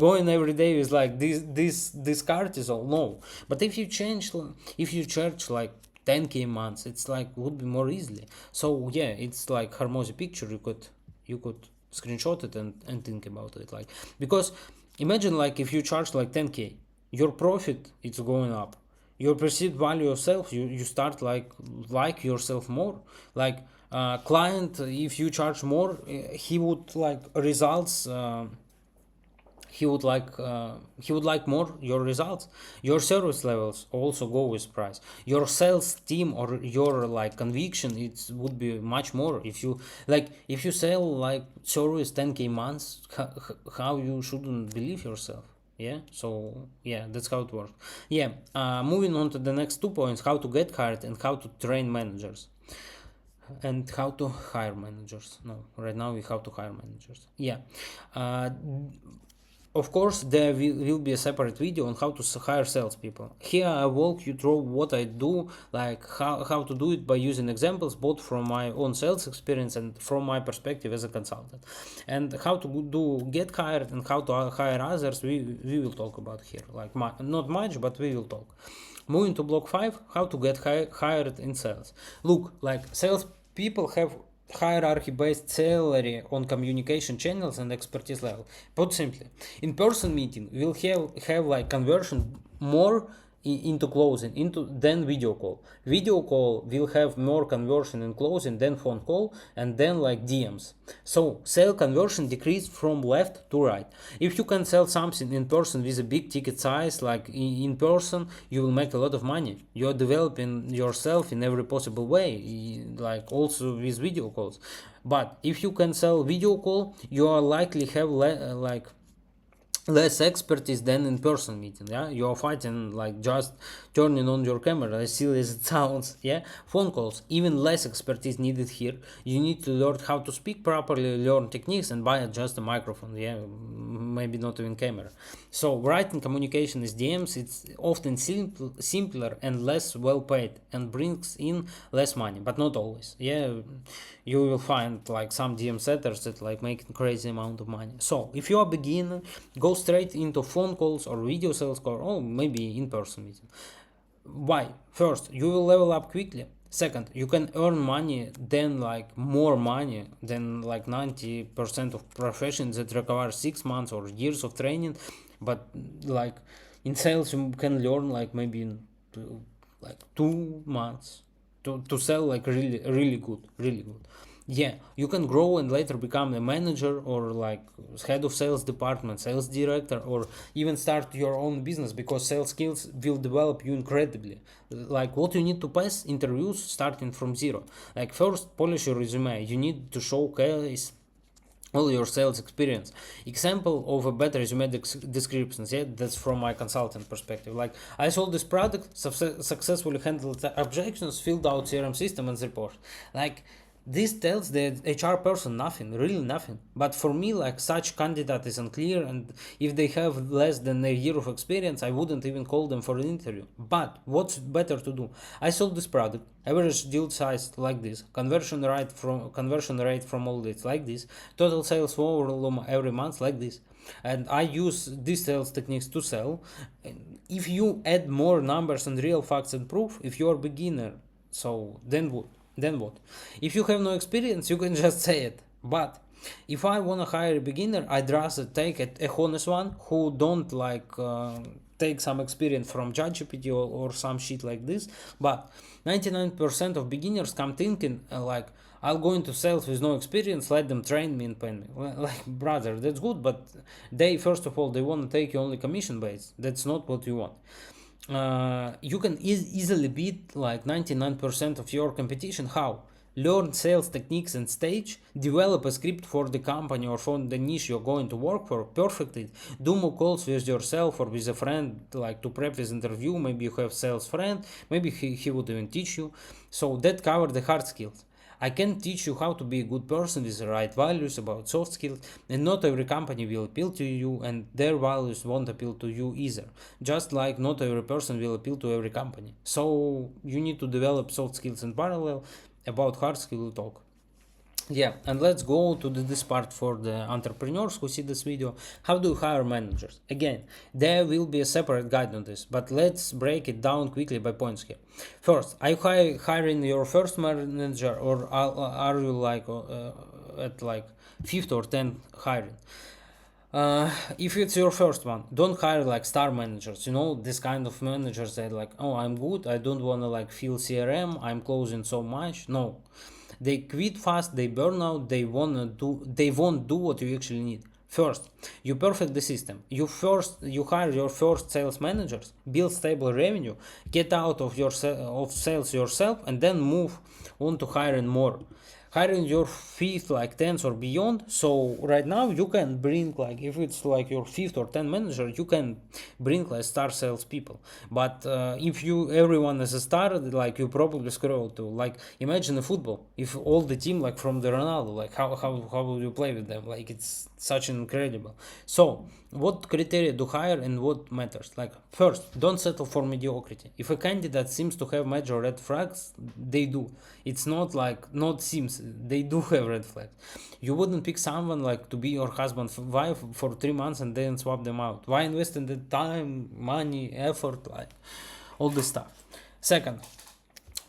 going every day is like this card is all? No. But if you charge like 10K months, it's like would be more easily. So yeah, it's like Hormozy picture. You could screenshot it and think about it, like, because imagine like if you charge like 10K, your profit it's going up, your perceived value of self, you start like yourself more. Like client, if you charge more, he would like results, he would like more your results. Your service levels also go with price. Your sales team or your like conviction, it would be much more. If you sell like service 10K months, how you shouldn't believe yourself. Yeah, so yeah, that's how it works. Yeah, moving on to the next 2 points: how to get hired and how to train managers, and how to hire managers. No, right now we have to hire managers. Yeah. uh, of course, there will be a separate video on how to hire salespeople. Here I walk you through what I do, like how to do it by using examples both from my own sales experience and from my perspective as a consultant. And how to do get hired and how to hire others, we will talk about here. Like not much, but we will talk. Moving to block 5, how to get hired in sales. Look, like sales people have hierarchy based salary on communication channels and expertise level. Put simply, in person meeting we'll have like conversion more into closing into than video call will have more conversion in closing than phone call, and then like DMs. So sale conversion decreased from left to right. If you can sell something in person with a big ticket size, like in person, you will make a lot of money. You're developing yourself in every possible way, like also with video calls. But if you can sell video call, you are likely have like less expertise than in person meeting. Yeah, you are fighting like just turning on your camera, as silly as it sounds. Yeah, phone calls, even less expertise needed here. You need to learn how to speak properly, learn techniques, and buy just a microphone. Yeah, maybe not even camera. So writing communication is DMs, it's often simpler and less well paid and brings in less money, but not always. Yeah, you will find like some DM setters that like making crazy amount of money. So if you are a beginner, go straight into phone calls or video sales call, or maybe in-person meeting. Why? First, you will level up quickly. Second, you can earn money then like more money than like 90% of professions that require 6 months or years of training. But like in sales you can learn like maybe in like 2 months to sell like really good. Yeah, you can grow and later become a manager or like head of sales department, sales director, or even start your own business, because sales skills will develop you incredibly. Like what you need to pass interviews starting from zero. Like first, polish your resume. You need to showcase all your sales experience. Example of a better resume descriptions. Yeah, that's from my consultant perspective. Like I sold this product, successfully handled the objections, filled out CRM system and report. Like this tells the HR person nothing, really nothing. But for me, like such candidate is unclear, and if they have less than a year of experience, I wouldn't even call them for an interview. But what's better to do? I sold this product, average deal size like this, conversion rate from all leads like this, total sales volume every month like this, and I use these sales techniques to sell. If you add more numbers and real facts and proof, if you're a beginner, so then what? If you have no experience, you can just say it. But If I want to hire a beginner, I'd rather take a honest one who don't take some experience from ChatGPT or some shit like this. But 99% of beginners come thinking I'll go into sales with no experience, let them train me and pay me. Well, like, brother, that's good, but they, first of all, they want to take you only commission based. That's not what you want. You can easily beat like 99% of your competition. How? Learn sales techniques and stage, develop a script for the company or for the niche you're going to work for, perfect it. Do more calls with yourself or with a friend, like to prep this interview. Maybe you have sales friend, maybe he would even teach you. So that cover the hard skills. I can teach you how to be a good person with the right values about soft skills, and not every company will appeal to you, and their values won't appeal to you either. Just like not every person will appeal to every company. So you need to develop soft skills in parallel. About hard skill we'll talk. Yeah, and let's go to this part for the entrepreneurs who see this video. How do you hire managers? Again, there will be a separate guide on this, but let's break it down quickly by points here. First, are you hiring your first manager, or are you at like fifth or tenth hiring? If it's your first one, don't hire like star managers. You know, this kind of managers that like, oh, I'm good. I don't want to like feel CRM. I'm closing so much. No, they quit fast. They burn out. They won't do what you actually need. First, you perfect the system. You hire your first sales managers, build stable revenue, get out of of sales yourself, and then move on to hiring more, hiring your fifth, like 10th or beyond. So right now you can bring, like, if it's like your fifth or 10th manager, you can bring like star sales people. But if you everyone is a star, like, you probably scroll to, like, imagine a football, if all the team like from the Ronaldo, like how will you play with them? Like, it's such an incredible. So what criteria to hire and what matters? Like, first, don't settle for mediocrity. If a candidate seems to have major red flags, they do. It's not like, not seems, they do have red flags. You wouldn't pick someone like to be your husband wife for 3 months and then swap them out. Why invest in the time, money, effort, like all this stuff? Second,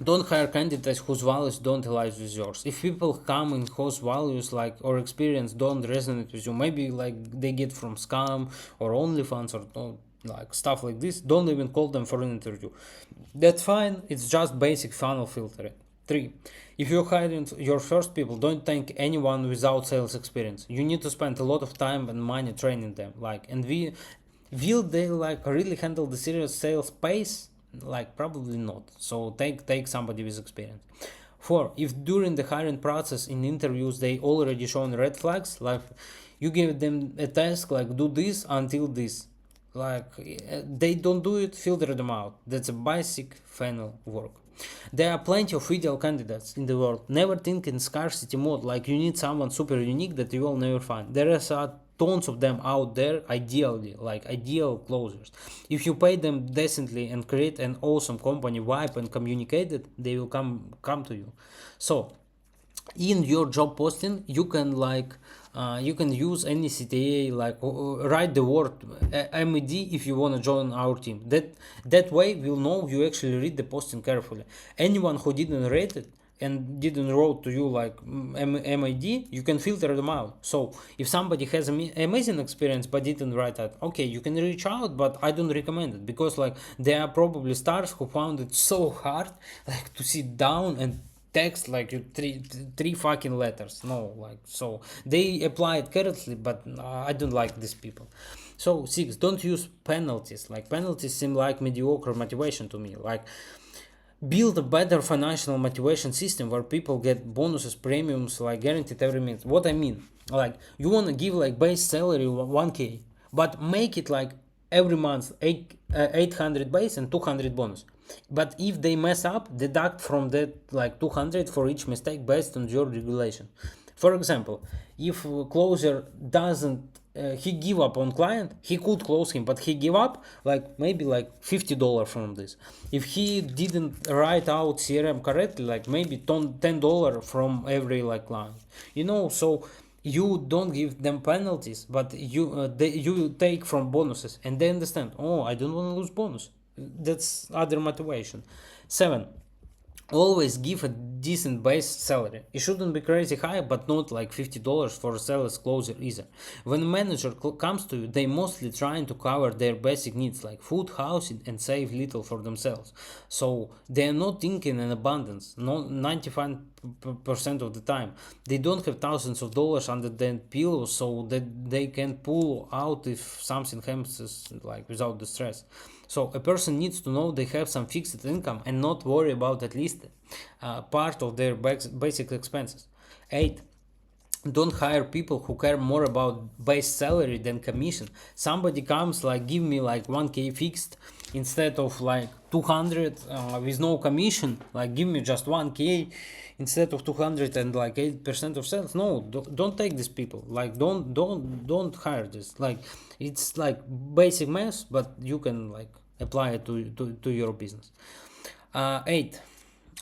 don't hire candidates whose values don't align with yours. If people come in whose values like or experience don't resonate with you, maybe like they get from scam or OnlyFans or like stuff like this, don't even call them for an interview. That's fine. It's just basic funnel filtering. 3. If you're hiring your first people, don't take anyone without sales experience. You need to spend a lot of time and money training them. Like, and will they like really handle the serious sales pace? Like, probably not. So take somebody with experience. 4. If during the hiring process in interviews they already shown red flags, like, you give them a task like, do this until this, like, they don't do it, filter them out. That's a basic funnel work. There are plenty of ideal candidates in the world. Never think in scarcity mode, like you need someone super unique that you will never find. There are tons of them out there, ideally, like ideal closers. If you pay them decently and create an awesome company vibe and communicate it, they will come to you. So in your job posting, you can use any CTA, like write the word MED if you want to join our team. That way we'll know you actually read the posting carefully. Anyone who didn't read it and didn't wrote to you like MED, you can filter them out. So if somebody has amazing experience but didn't write that, okay, you can reach out, but I don't recommend it, because like there are probably stars who found it so hard like to sit down and text like you three fucking letters. No, like, so they apply it carelessly, but I don't like these people. So 6, don't use penalties. Like, penalties seem like mediocre motivation to me. Like, build a better financial motivation system where people get bonuses, premiums, like guaranteed every minute. What I mean, like, you want to give like base salary 1k, but make it like every month 800 base and 200 bonus. But if they mess up, deduct from that like 200 for each mistake based on your regulation. For example, if closer doesn't he give up on client, he could close him, but he give up like maybe like $50 from this. If he didn't write out CRM correctly, like maybe $10 from every like client. So you don't give them penalties, but you take from bonuses, and they understand. Oh, I don't want to lose bonus. That's other motivation. 7. always give a decent base salary. It shouldn't be crazy high, but not like $50 for a sales closer either. When a manager comes to you, they mostly trying to cover their basic needs like food, housing, and save little for themselves. So they are not thinking in abundance. No, 95% of the time, they don't have thousands of dollars under their pillow, so that they can pull out if something happens, like without the stress. So a person needs to know they have some fixed income and not worry about at least part of their basic expenses. 8. Don't hire people who care more about base salary than commission. Somebody comes like give me like 1k fixed instead of like 200 with no commission, like give me just 1k instead of 200 and like 8% of sales. No, don't take these people, like don't hire this. Like it's like basic math, but you can like apply it to your business. 8,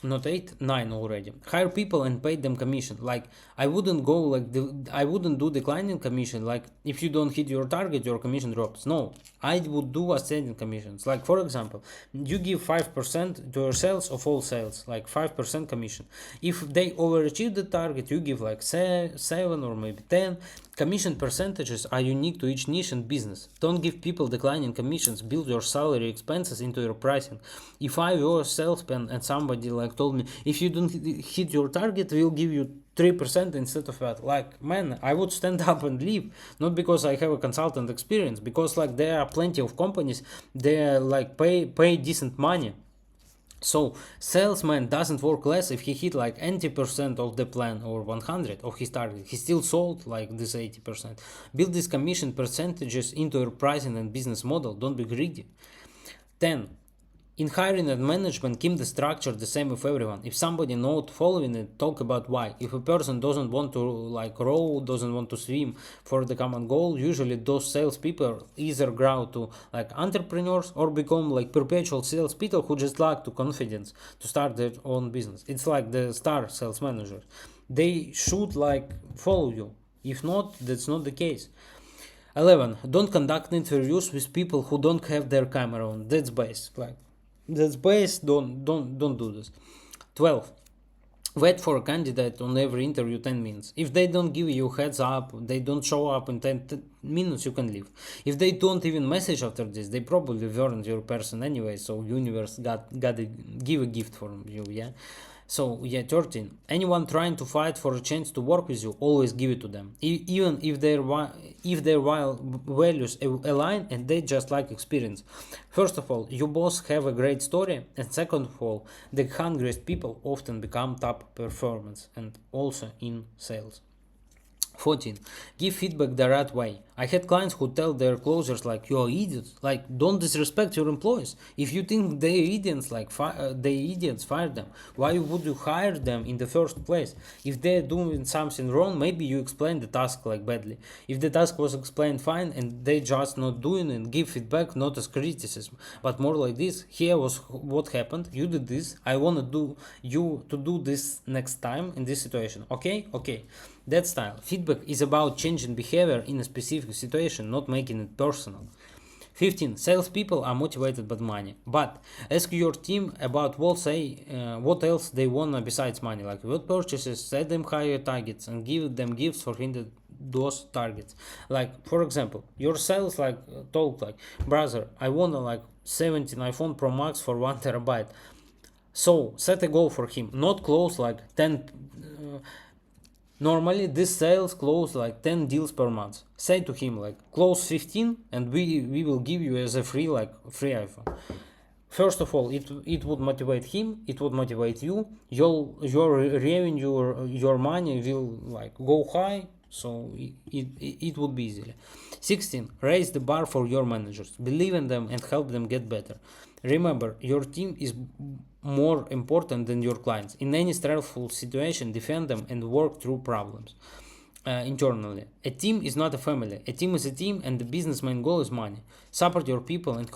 not 8, 9 already. Hire people and pay them commission. Like I wouldn't go like I wouldn't do declining commission. Like if you don't hit your target, your commission drops. No, I would do ascending commissions. Like for example, you give 5% to your sales of all sales, like 5% commission. If they overachieve the target, you give like 7 or maybe 10. Commission percentages are unique to each niche and business. Don't give people declining commissions. Build your salary expenses into your pricing. If I were a salesman and somebody like told me if you don't hit your target, we'll give you 3% instead of that, like man, I would stand up and leave. Not because I have a consultant experience, because like there are plenty of companies they like pay decent money. So salesman doesn't work less if he hit like 80% of the plan or 100 of his target. He still sold like this 80%. Build these commission percentages into your pricing and business model. Don't be greedy. 10. In hiring and management, keep the structure the same with everyone. If somebody not following it, talk about why. If a person doesn't want to like row, doesn't want to swim for the common goal, usually those salespeople either grow to like entrepreneurs or become like perpetual salespeople who just lack the confidence to start their own business. It's like the star sales managers. They should like follow you. If not, that's not the case. 11. Don't conduct interviews with people who don't have their camera on. That's base. Like that's base. Don't do this. 12. Wait for a candidate on every interview 10 minutes. If they don't give you heads up, they don't show up in 10 minutes, you can leave. If they don't even message after this, they probably weren't your person anyway, so universe got to give a gift for you, yeah? So yeah, 13. Anyone trying to fight for a chance to work with you, always give it to them. Even if their values align and they just like experience. First of all, you both have a great story, and second of all, the hungriest people often become top performers, and also in sales. 14. Give feedback the right way. I had clients who tell their closers like you're idiots, like don't disrespect your employees. If you think they're idiots, like fire them. Why would you hire them in the first place? If they're doing something wrong, maybe you explain the task like badly. If the task was explained fine and they just not doing it, give feedback not as criticism, but more like this. Here was what happened. You did this. I wanna do you to do this next time in this situation. Okay, okay. That style. Feedback is about changing behavior in a specific situation, not making it personal. 15. Salespeople are motivated by money, but ask your team about what else they want besides money, like what purchases, set them higher targets, and give them gifts for hitting those targets. Like for example, your sales like talk like, brother, I want a like 17 iPhone Pro Max for 1 TB. So set a goal for him, not close like 10. Normally, this sales close like 10 deals per month. Say to him like close 15 and we will give you as a free iPhone. First of all, it would motivate him, it would motivate you. Your revenue, your money will like go high, so it would be easy. 16. Raise the bar for your managers. Believe in them and help them get better. Remember, your team is more important than your clients. In any stressful situation, defend them and work through problems internally. A team is not a family. A team is a team, and the business main goal is money. Support your people and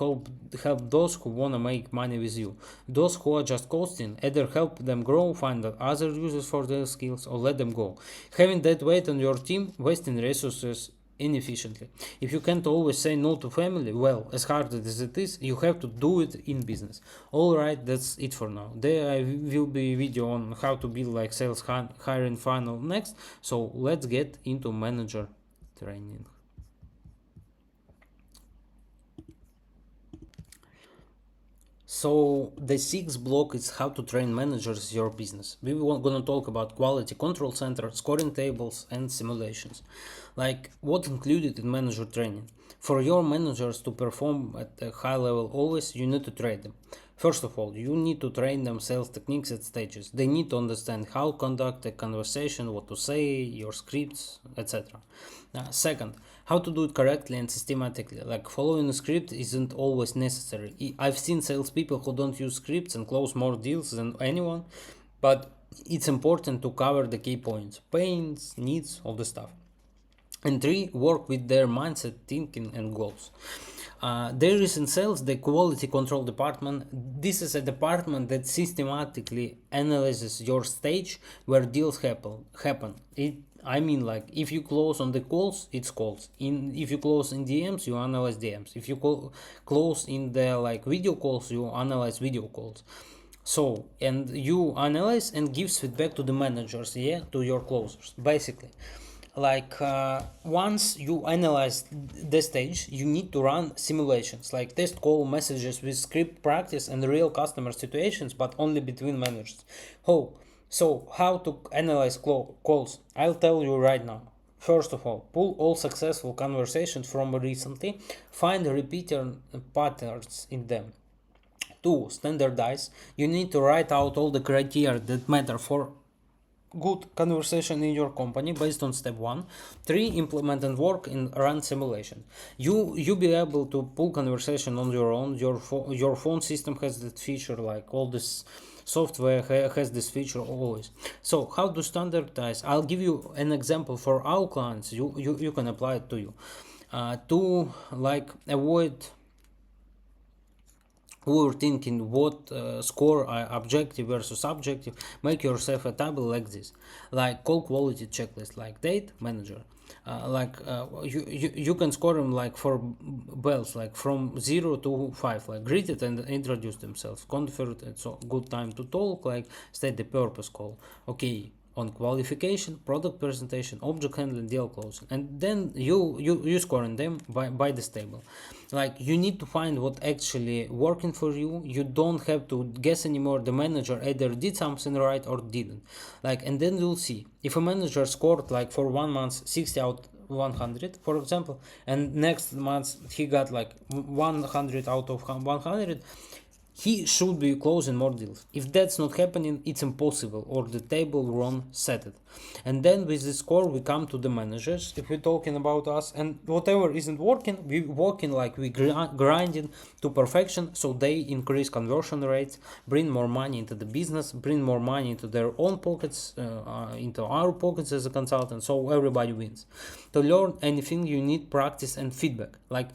help those who want to make money with you. Those who are just costing, either help them grow, find other users for their skills, or let them go. Having that weight on your team, wasting resources inefficiently. If you can't always say no to family, well, as hard as it is, you have to do it in business. Alright, that's it for now. There I will be video on how to build like sales hiring funnel next. So let's get into manager training. So the sixth block is how to train managers your business. We are gonna talk about quality control center, scoring tables, and simulations. Like what included in manager training. For your managers to perform at a high level always, you need to train them. First of all, you need to train them sales techniques at stages. They need to understand how to conduct a conversation, what to say, your scripts, etc. Second, how to do it correctly and systematically. Like following a script isn't always necessary. I've seen salespeople who don't use scripts and close more deals than anyone, but it's important to cover the key points, pains, needs, all the stuff. And three, work with their mindset, thinking, and goals. There is in sales the quality control department. This is a department that systematically analyzes your stage where deals happen. I mean, like if you close on the calls, it's calls. If you close in DMs, you analyze DMs. If you close in the like video calls, you analyze video calls. So and you analyze and gives feedback to the managers, yeah, to your closers, basically. Like once you analyze the stage, you need to run simulations like test call messages with script practice and real customer situations, but only between managers. How to analyze calls? I'll tell you right now. First of all, pull all successful conversations from recently, find repeater patterns in them. 2. Standardize. You need to write out all the criteria that matter for good conversation in your company based on step 1. 3. Implement and work in run simulation. You be able to pull conversation on your own. Your phone system has that feature, like all this software has this feature always. So how to standardize? I'll give you an example for our clients. You can apply it to you. To like avoid overthinking what score objective versus subjective, make yourself a table like this, like call quality checklist, like date manager. You can score them like for bells, like from 0 to 5, like greeted and introduce themselves, convert, so good time to talk, like state the purpose call, okay, on qualification, product presentation, object handling, deal closing, and then you scoring them by this table. Like you need to find what actually working for you. You don't have to guess anymore. The manager either did something right or didn't. Like, and then you'll see if a manager scored like for 1 month 60 out 100, for example, and next month he got like 100 out of 100, he should be closing more deals. If that's not happening, it's impossible, or the table wrong set it. And then with the score, we come to the managers, if we're talking about us, and whatever isn't working, we working like we grinding to perfection, so they increase conversion rates, bring more money into the business, bring more money into their own pockets, into our pockets as a consultant, so everybody wins. To learn anything, you need practice and feedback. Like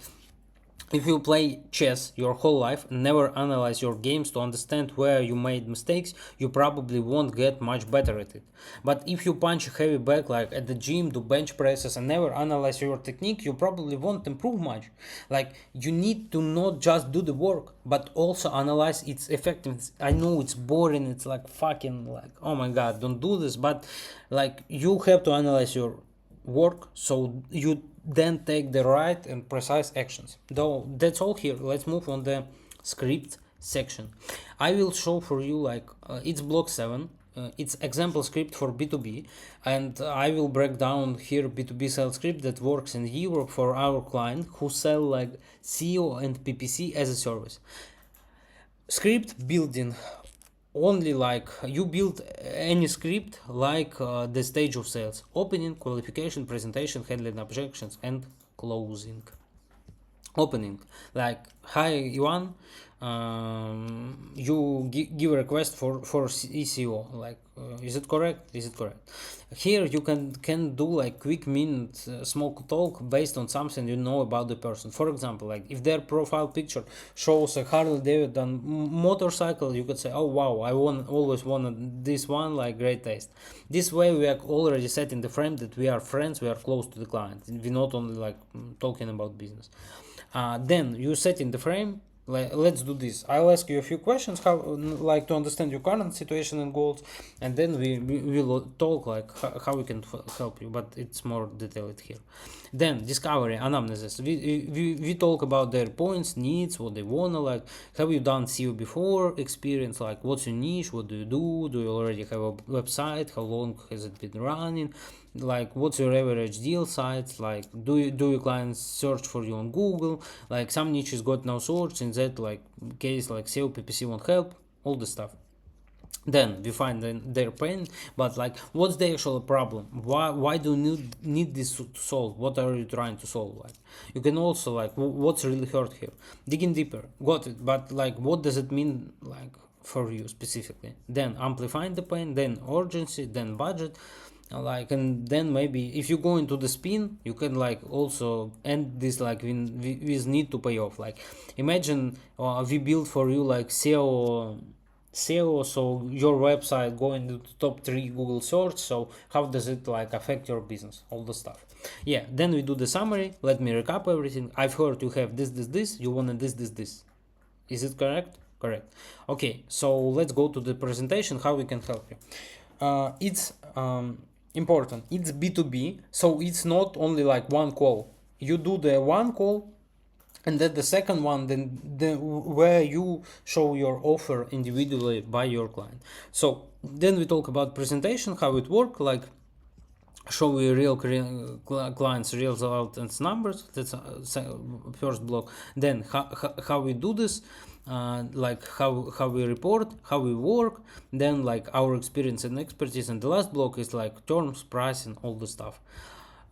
if you play chess your whole life and never analyze your games to understand where you made mistakes, you probably won't get much better at it. But if you punch a heavy bag like at the gym, do bench presses and never analyze your technique, you probably won't improve much. Like you need to not just do the work, but also analyze its effectiveness. I know it's boring, it's like fucking like, oh my god, don't do this, but like you have to analyze your work so you then take the right and precise actions. Though that's all here, let's move on the script section. I will show for you like it's block 7. It's example script for B2B, and I will break down here B2B sales script that works in Europe for our client who sell like SEO and PPC as a service. Script building only like you build any script like the stage of sales: opening, qualification, presentation, handling objections, and closing. opening like, hi Ivan, you give a request for ECO, like, is it correct, is it correct? Here you can do like quick minute small talk based on something you know about the person. For example, like if their profile picture shows a Harley Davidson motorcycle, you could say, oh wow, I always wanted this one, like great taste. This way we are already setting the frame that we are friends, we are close to the client, we're not only like talking about business. Then you set in the frame. Let's do this. I'll ask you a few questions, how, like, to understand your current situation and goals, and then we will talk like how we can help you. But it's more detailed here. Then discovery, anamnesis. We talk about their points, needs, what they wanna, like. Have you done SEO before? Experience, like what's your niche? What do you do? Do you already have a website? How long has it been running? Like what's your average deal size? Like do your clients search for you on Google? Like some niches got no search, in that like case like SEO PPC won't help, all the stuff. Then we find their pain, but like what's the actual problem? Why do you need this to solve? What are you trying to solve? Like you can also like what's really hurt here, digging deeper, got it, but like what does it mean like for you specifically? Then amplifying the pain, then urgency, then budget, like, and then maybe if you go into the spin, you can like also end this like with need to pay off. Like imagine we build for you like SEO, so your website going to the top 3 Google search, so how does it like affect your business, all the stuff. Yeah, then we do the summary. Let me recap everything. I've heard you have this, you wanted this. Is it correct? Correct. Okay, so let's go to the presentation, how we can help you. It's important, it's B2B, so it's not only like one call. You do the one call, and then the second one, then where you show your offer individually by your client. So then we talk about presentation, how it work, like show you real clients real results and numbers. That's first block. Then how we do this, like how we report, how we work, then like our experience and expertise, and the last block is like terms, pricing, all the stuff.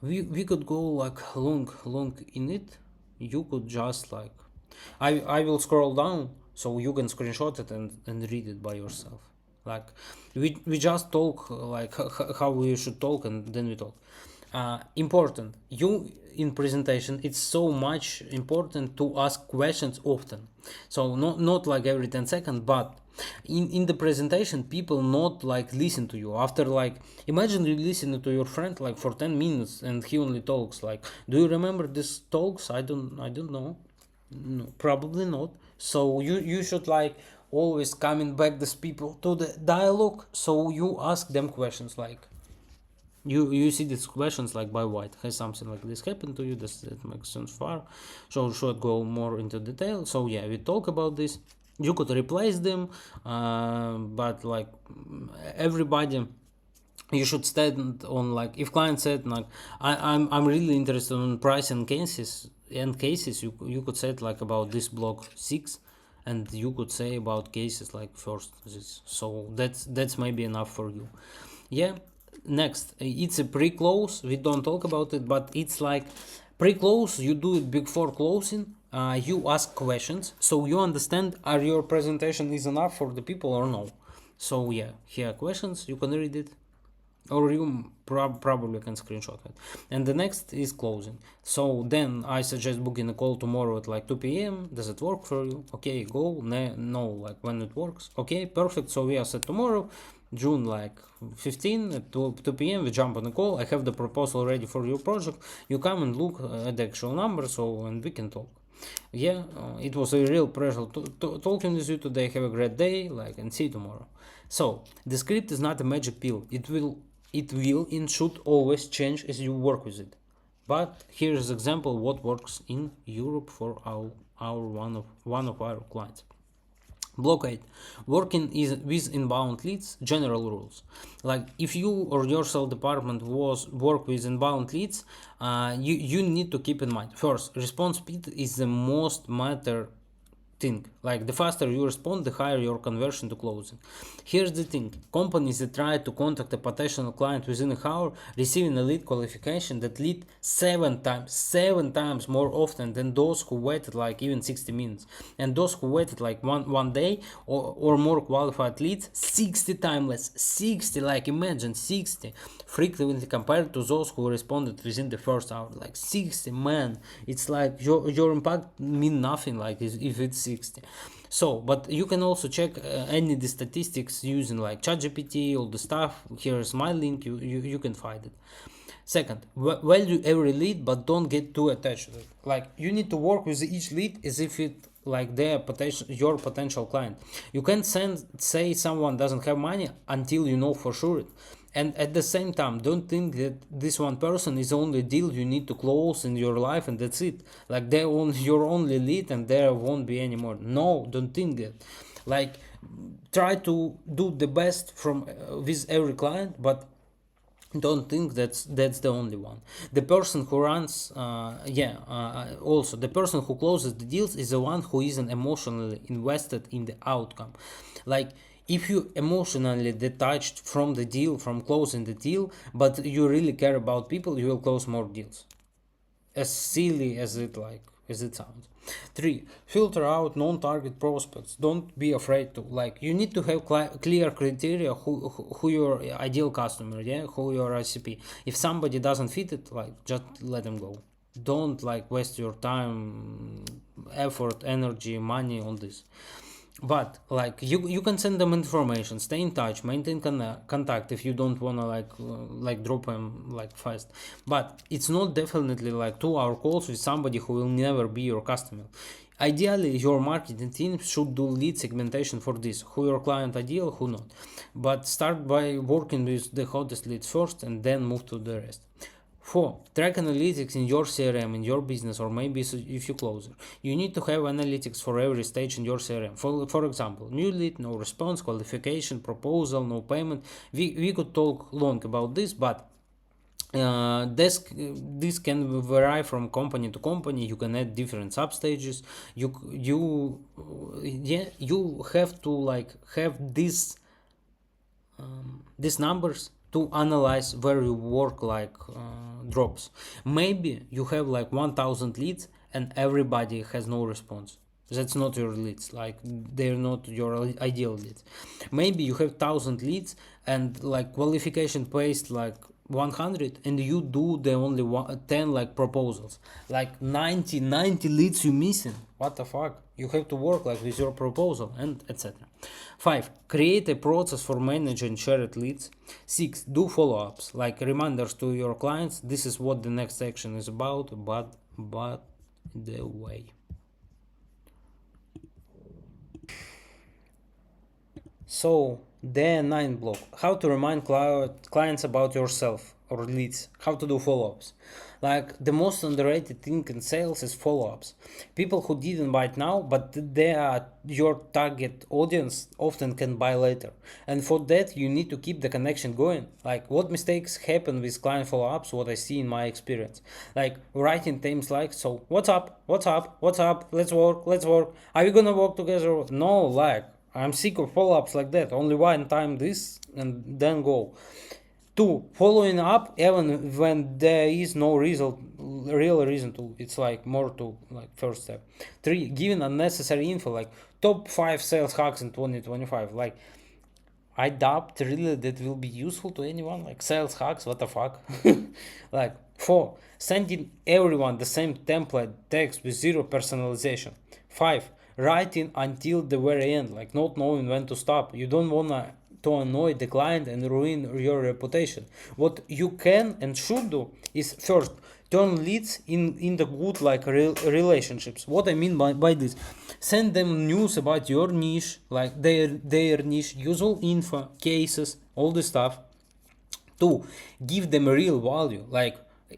We could go like long in it. You could just like, I will scroll down so you can screenshot it and read it by yourself. Like we just talk like how we should talk, and then we talk. Important, you in presentation, it's so much important to ask questions often. So not like every 10 seconds, but in the presentation people not like listen to you after, like imagine you listen to your friend like for 10 minutes and he only talks like, do you remember this talks? I don't know. No, probably not. So you should like always coming back these people to the dialogue, so you ask them questions like, you see these questions like, by white, has something like this happened to you? Does that make sense far? So should go more into detail. So yeah, we talk about this. You could replace them, but like everybody, you should stand on like, if client said like, I'm really interested in price and cases, you could say it like about this block 6, and you could say about cases like first this. So that's maybe enough for you. Yeah. Next, it's a pre-close. We don't talk about it, but it's like pre-close. You do it before closing. You ask questions, so you understand are your presentation is enough for the people or no. So yeah, here are questions. You can read it, or you probably can screenshot it. And the next is closing. So then I suggest booking a call tomorrow at like 2 p.m. Does it work for you? Okay, go. No, like when it works. Okay, perfect. So we are set tomorrow, June like 15 at 2 p.m. we jump on a call. I have the proposal ready for your project. You come and look at the actual number, so and we can talk. Yeah, it was a real pleasure talking with you today. Have a great day, like, and see you tomorrow. So the script is not a magic pill. It will and should always change as you work with it. But here's an example what works in Europe for our one of our clients. Block 8. Working with inbound leads, general rules. Like if you or your sales department was work with inbound leads, you need to keep in mind, first, response speed is the most matter thing. Like the faster you respond, the higher your conversion to closing. Here's the thing: companies that try to contact a potential client within an hour, receiving a lead qualification that lead seven times more often than those who waited like even 60 minutes, and those who waited like one day or more qualified leads 60 times less. 60, like imagine 60 frequently compared to those who responded within the first hour. Like 60, man, it's like your impact mean nothing like if it's 60. So, but you can also check any the statistics using like ChatGPT, all the stuff. Here's my link. You can find it. Second, value every lead, but don't get too attached to it. Like you need to work with each lead as if it like their potential, your potential client. You can't say someone doesn't have money until you know for sure it. And at the same time, don't think that this one person is the only deal you need to close in your life and that's it. Like they're your only lead and there won't be any more. No, don't think that. Like try to do the best from with every client, but don't think that's the only one. The person who runs also the person who closes the deals is the one who isn't emotionally invested in the outcome. Like if you emotionally detached from the deal, from closing the deal, but you really care about people, you will close more deals, as silly as it sounds. Three, filter out non-target prospects. Don't be afraid to, like, you need to have clear criteria who your ideal customer, yeah, who your ICP. If somebody doesn't fit it, like, just let them go. Don't like waste your time, effort, energy, money on this. But like you can send them information, stay in touch, maintain contact if you don't wanna like drop them like fast. But it's not definitely like 2 hour calls with somebody who will never be your customer. Ideally, your marketing team should do lead segmentation for this: who your client ideal, who not. But start by working with the hottest leads first and then move to the rest. 4. Track analytics in your CRM, in your business, or maybe if you closer. You need to have analytics for every stage in your CRM. For example, new lead, no response, qualification, proposal, no payment. We could talk long about this, but this can vary from company to company. You can add different substages. You have to like have these numbers to analyze where your work drops. Maybe you have like 1000 leads and everybody has no response. That's not your leads, like they're not your ideal leads. Maybe you have 1000 leads and like qualification based like 100 and you do the only 10 like proposals, like 90 leads you missing. What the fuck? You have to work like with your proposal and etc. 5. Create a process for managing shared leads. 6. Do follow-ups, like reminders to your clients: this is what the next section is about, but the way. So, the 9 block: how to remind clients about yourself or leads, how to do follow-ups. Like the most underrated thing in sales is follow-ups. People who didn't buy it now, but they are your target audience, often can buy later. And for that, you need to keep the connection going. Like what mistakes happen with client follow-ups, what I see in my experience. Like writing things like, so what's up, let's work, are we gonna work together? No, like I'm sick of follow-ups like that. Only one time this and then go. 2. Following up even when there is no real reason to. It's like more to like first step. 3. Giving unnecessary info like top 5 sales hacks in 2025. Like I doubt really that will be useful to anyone. Like sales hacks, what the fuck? Like 4. Sending everyone the same template text with zero personalization. 5. Writing until the very end, like not knowing when to stop. You don't wanna to annoy the client and ruin your reputation. What you can and should do is first turn leads in the good like relationships. What I mean by this: send them news about your niche, like their niche, usual info, cases, all this stuff. 2. Give them real value, like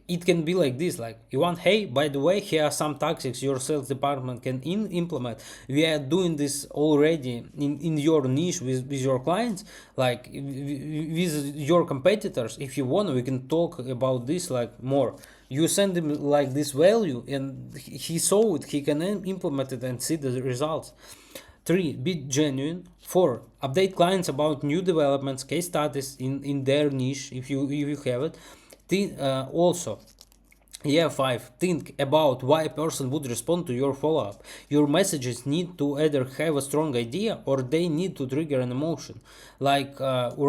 it can be like this: like you want, hey, by the way, here are some tactics your sales department can implement. We are doing this already in your niche with your clients, like with your competitors. If you want, we can talk about this like more. You send him like this value, and he saw it, he can implement it and see the results. 3. Be genuine. 4. Update clients about new developments, case studies in their niche if you have it. Also, yeah, 5. Think about why a person would respond to your follow up. Your messages need to either have a strong idea or they need to trigger an emotion. Like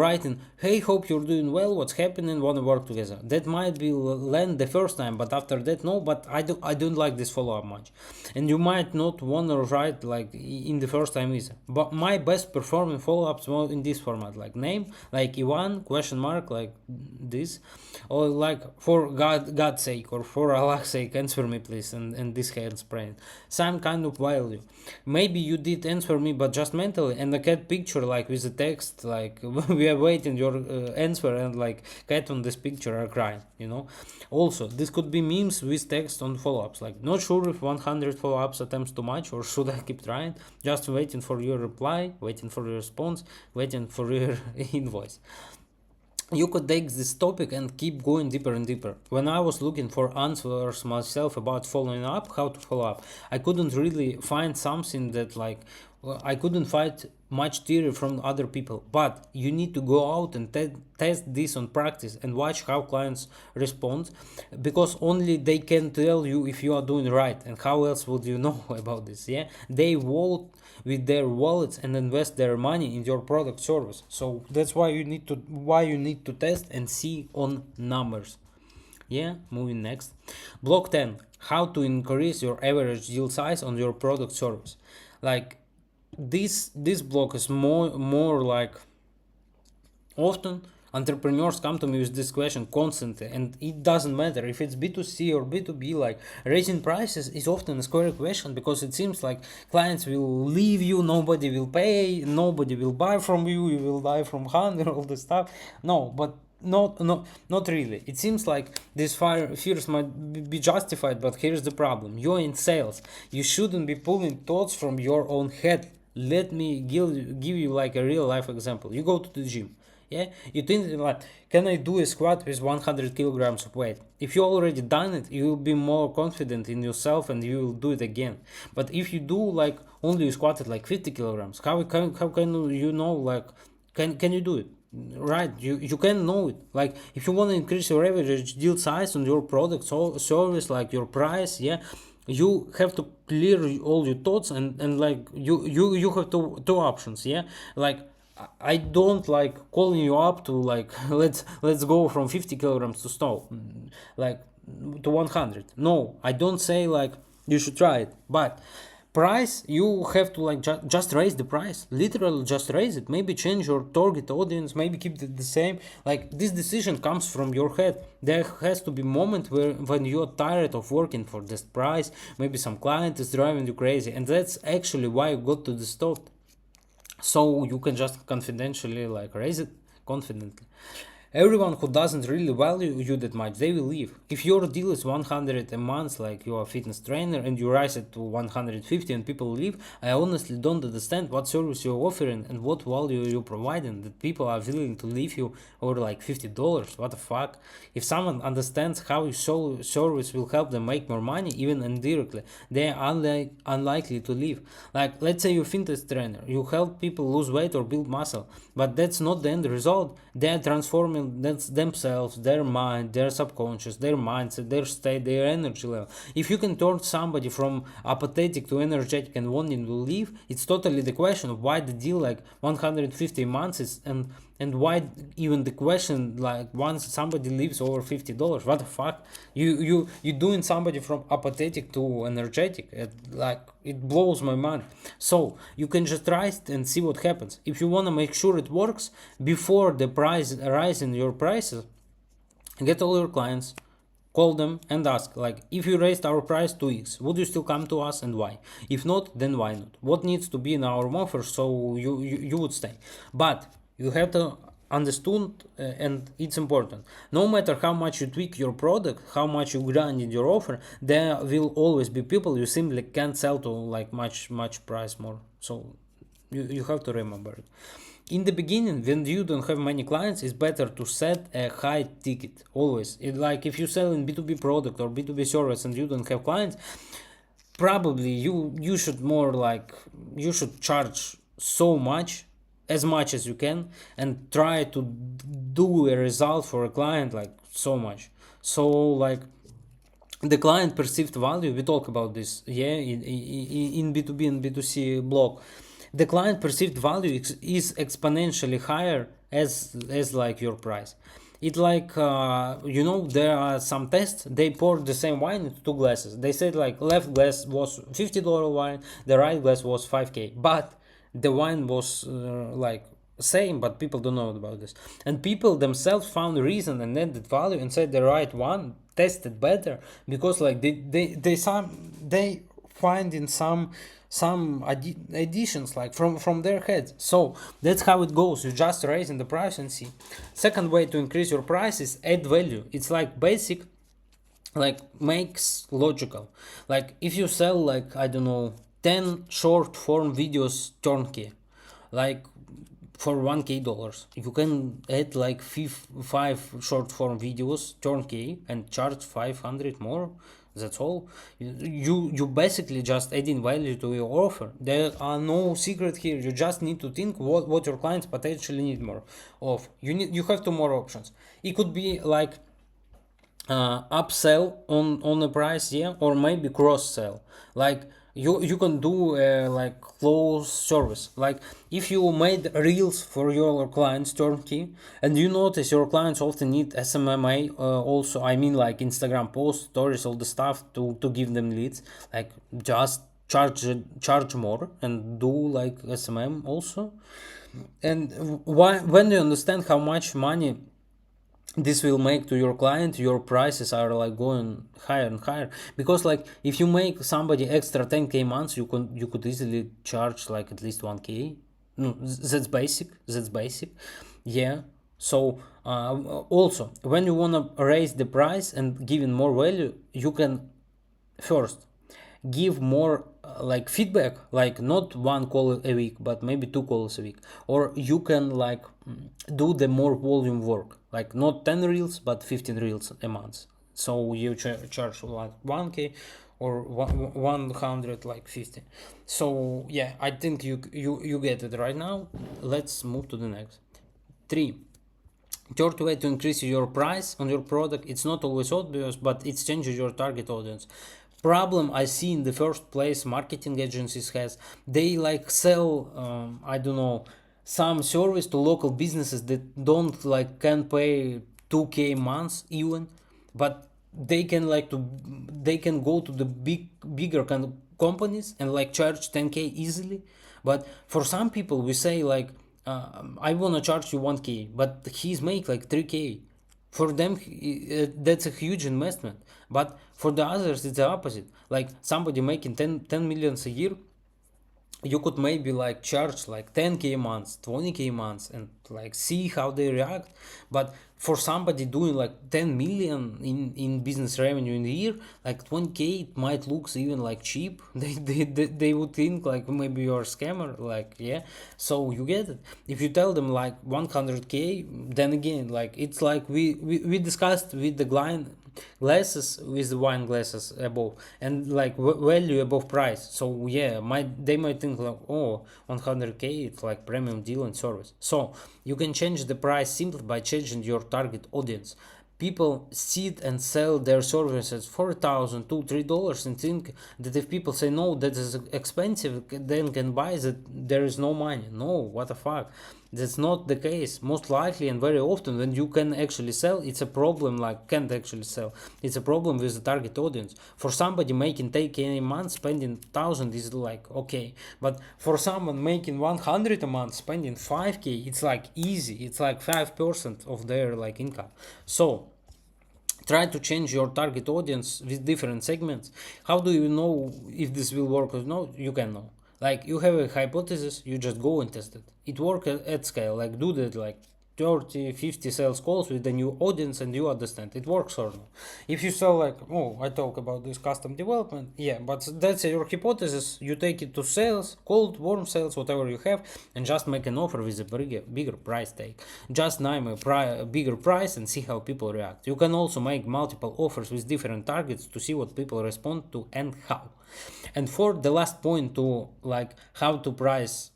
writing, hey, hope you're doing well, what's happening, wanna work together. That might be land the first time, but after that, no, but I don't like this follow up much. And you might not wanna write like in the first time either. But my best performing follow ups were in this format, like name, like Ivan, question mark, like this, or like for God's sake, or for Allah's sake, answer me please, and this hand spraying. Some kind of value. Maybe you did answer me, but just mentally, and a cat picture like with the text, like we are waiting your answer, and like cat on this picture are crying. Also, this could be memes with text on follow-ups, like not sure if 100 follow-ups attempts too much, or should I keep trying? Just waiting for your reply, waiting for your response, waiting for your invoice. You could take this topic and keep going deeper and deeper. When I was looking for answers myself about following up, how to follow up, I couldn't really find something that I couldn't find much theory from other people. But you need to go out and test this on practice and watch how clients respond, because only they can tell you if you are doing right, and how else would you know about this? Yeah, they vote with their wallets and invest their money in your product service. So that's why you need to test and see on numbers. Yeah, moving next. Block 10. How to increase your average deal size on your product service. Like this block is more like often entrepreneurs come to me with this question constantly, and it doesn't matter if it's B2C or B2B. Like raising prices is often a square question, because it seems like clients will leave you, nobody will pay, nobody will buy from you, you will die from hunger, all this stuff. No, but not really. It seems like these fears might be justified, but here's the problem: you're in sales, you shouldn't be pulling thoughts from your own head. Let me give you like a real life example. You go to the gym, yeah, you think like, can I do a squat with 100 kilograms of weight? If you already done it, you will be more confident in yourself and you will do it again. But if you do like only you squatted like 50 kilograms, how can you know, like can you do it? Right, you can know it. Like if you want to increase your average deal size on your product or service, like your price, yeah, you have to clear all your thoughts, and like you have two options, yeah. Like I don't like calling you up to like let's go from 50 kilograms to stop, like to 100. No, I don't say like you should try it, but price, you have to like just raise the price, literally just raise it, maybe change your target audience, maybe keep it the same. Like this decision comes from your head. There has to be moment where when you're tired of working for this price, maybe some client is driving you crazy, and that's actually why you got to the stop, so you can just confidentially like raise it confidently. Everyone who doesn't really value you that much, they will leave. If your deal is 100 a month, like you're a fitness trainer, and you rise it to 150 and people leave, I honestly don't understand what service you're offering and what value you're providing that people are willing to leave you over like $50. What the fuck? If someone understands how your service will help them make more money, even indirectly, they are unlikely to leave. Like, let's say you're a fitness trainer, you help people lose weight or build muscle, but that's not the end result. They're transforming themselves, their mind, their subconscious, their mindset, their state, their energy level. If you can turn somebody from apathetic to energetic and wanting to leave, it's totally the question of why the deal like 150 months is, and why even the question like once somebody leaves over $50. What the fuck? You doing somebody from apathetic to energetic? It blows my mind. So you can just try it and see what happens. If you want to make sure it works before the price rise in your prices, get all your clients, call them and ask, like, if you raised our price 2x, would you still come to us, and why? If not, then why not? What needs to be in our offer so you would stay? But you have to understood, and it's important, no matter how much you tweak your product, how much you grind in your offer, there will always be people you simply can't sell to like much price more. So you have to remember it. in the beginning, when you don't have many clients, it's better to set a high ticket always. Like if you sell in B2B product or B2B service and you don't have clients, probably you should more like you should charge so much, as much as you can, and try to do a result for a client like so much. So like the client perceived value, we talk about this, yeah, in b2b and b2c blog. The client perceived value is exponentially higher as like your price. It like there are some tests, they poured the same wine into two glasses. They said like left glass was $50 wine, the right glass was 5k, but the wine was like same, but people don't know about this. And people themselves found reason and added value and said the right one tested better, because like they find in some additions like from their heads. So that's how it goes. You just raising the price and see. Second way to increase your price is add value. It's like basic, like makes logical. Like if you sell like I don't know 10 short form videos turnkey, like for 1k dollars, you can add like five short form videos turnkey and charge 500 more. That's all. You basically just adding value to your offer. There are no secret here. You just need to think what your clients potentially need more of. You have two more options. It could be like upsell on the price, yeah, or maybe cross sell. Like you can do like close service. Like if you made reels for your clients turnkey, and you notice your clients often need SMMA, also I mean like Instagram posts, stories, all the stuff to give them leads. Like just charge more and do like SMM also. And why, when you understand how much money this will make to your client, your prices are like going higher and higher. Because like if you make somebody extra 10k months, you could easily charge like at least 1k. No, that's basic, yeah. So also when you want to raise the price and giving more value, you can first give more like feedback, like not one call a week but maybe two calls a week. Or you can like do the more volume work, like not 10 reels but 15 reels a month. So you charge like 1k or 100 like 50. So yeah, I think you get it right now. Let's move to the next. 3. Third way to increase your price on your product, it's not always obvious, but it changes your target audience. Problem I see in the first place marketing agencies has, they like sell I don't know, some service to local businesses that don't like can pay 2k months even, but they can like to they can go to the bigger kind of companies and like charge 10k easily. But for some people we say like I wanna charge you 1k, but he's make like 3k. For them that's a huge investment. But for the others it's the opposite. Like somebody making 10 millions a year, you could maybe like charge like 10k months, 20k months, and like see how they react. But for somebody doing like 10 million in business revenue in a year, like 20k it might looks even like cheap. They would think like maybe you're a scammer, like yeah. So you get it. If you tell them like 100k, then again like it's like we discussed with the client, glasses with wine glasses above and like value above price. So yeah, they might think like, oh, 100k it's like premium deal and service. So you can change the price simply by changing your target audience. People sit and sell their services for $1,000 to $3 and think that if people say no, that is expensive, then can buy that there is no money. No, what the fuck. That's not the case. Most likely and very often when you can actually sell, it's a problem like can't actually sell. It's a problem with the target audience. For somebody making 10k a month, spending 1,000 is like okay. But for someone making 100 a month, spending 5k, it's like easy. It's like 5% of their like income. So try to change your target audience with different segments. How do you know if this will work or not? You can know. Like you have a hypothesis, you just go and test it. It works at scale. Like do that like 30, 50 sales calls with a new audience and you understand it works or not. If you sell like, oh, I talk about this custom development, yeah, but that's your hypothesis. You take it to sales, cold, warm sales, whatever you have, and just make an offer with a bigger price tag. Just name a bigger price and see how people react. You can also make multiple offers with different targets to see what people respond to and how. And for the last point to like how to price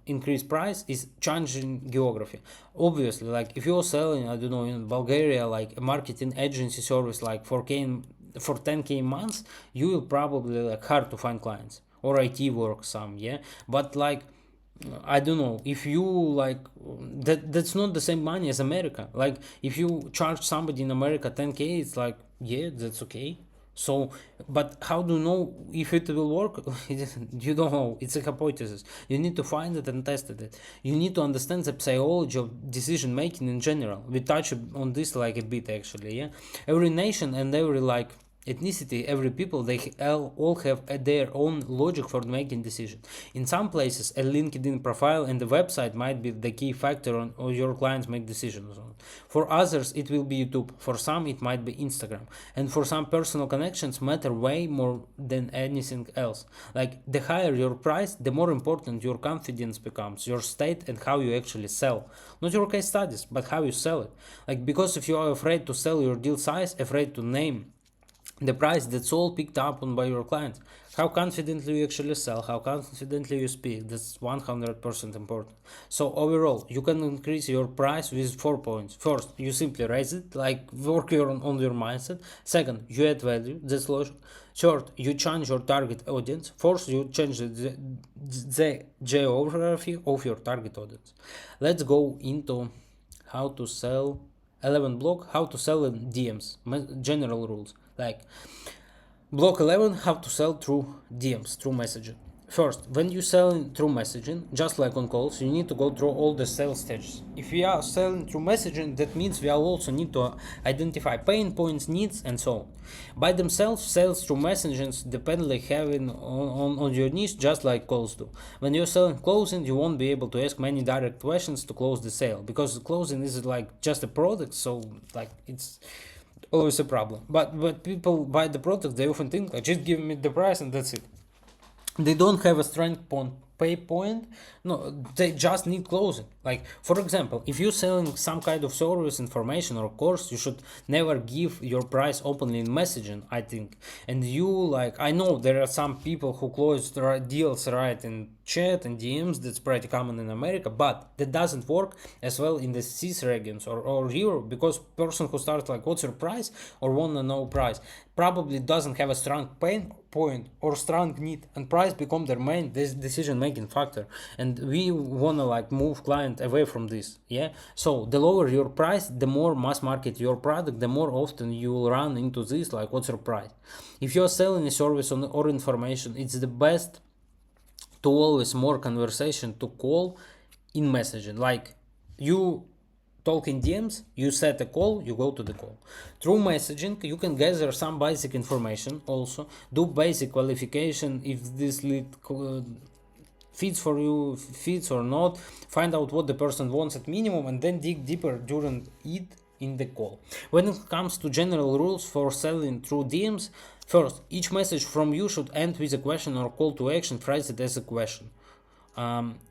increase price is changing geography. Obviously, like if you're selling, I don't know, in Bulgaria, like a marketing agency service like for 10k months, you will probably like hard to find clients or IT work some, yeah. But like I don't know if you like that's not the same money as America. Like if you charge somebody in America 10k, it's like yeah, that's okay. So, but how do you know if it will work? You don't know. It's a hypothesis. You need to find it and test it. You need to understand the psychology of decision making in general. We touch on this like a bit actually. Yeah, every nation and every like ethnicity, every people, they all have their own logic for making decision. In some places a LinkedIn profile and the website might be the key factor on or your clients make decisions on. For others it will be YouTube, for some it might be Instagram, and for some personal connections matter way more than anything else. Like the higher your price, the more important your confidence becomes, your state and how you actually sell, not your case studies but how you sell it. Like because if you are afraid to sell your deal size, afraid to name the price, that's all picked up on by your clients. How confidently you actually sell, how confidently you speak, that's 100% important. So overall you can increase your price with 4 points. First, you simply raise it, like work on your mindset. Second, you add value, that's logic. Third, you change your target audience. Fourth, you change the geography of your target audience. Let's go into how to sell 11 block, how to sell in DMs, general rules. Like block 11, how to sell through DMs, through messaging. First, when you sell through messaging, just like on calls, you need to go through all the sales stages. If we are selling through messaging, that means we also need to identify pain points, needs, and so on. By themselves, sales through messaging depend like having on your niche, just like calls do. When you're selling closing, you won't be able to ask many direct questions to close the sale, because closing is like just a product, so like it's always a problem. But people buy the product, they often think like just give me the price and that's it. They don't have a strength point pay point. No, they just need closing. Like for example, if you're selling some kind of service, information or course, you should never give your price openly in messaging, I think. And you like, I know there are some people who close deals right in chat and DMs, that's pretty common in America, but that doesn't work as well in the CIS regions or Europe, because person who starts like what's your price or wanna know price probably doesn't have a strong pain point or strong need, and price become their main decision making factor, and we wanna like move client away from this. Yeah, so the lower your price, the more mass market your product, the more often you will run into this like what's your price. If you're selling a service or information, it's the best to always more conversation to call in messaging. Like you talk in DMs, you set a call, you go to the call. Through messaging, you can gather some basic information also, do basic qualification if this lead fits for you, fits or not, find out what the person wants at minimum, and then dig deeper during it in the call. When it comes to general rules for selling through DMs, first, each message from you should end with a question or call to action, phrase it as a question.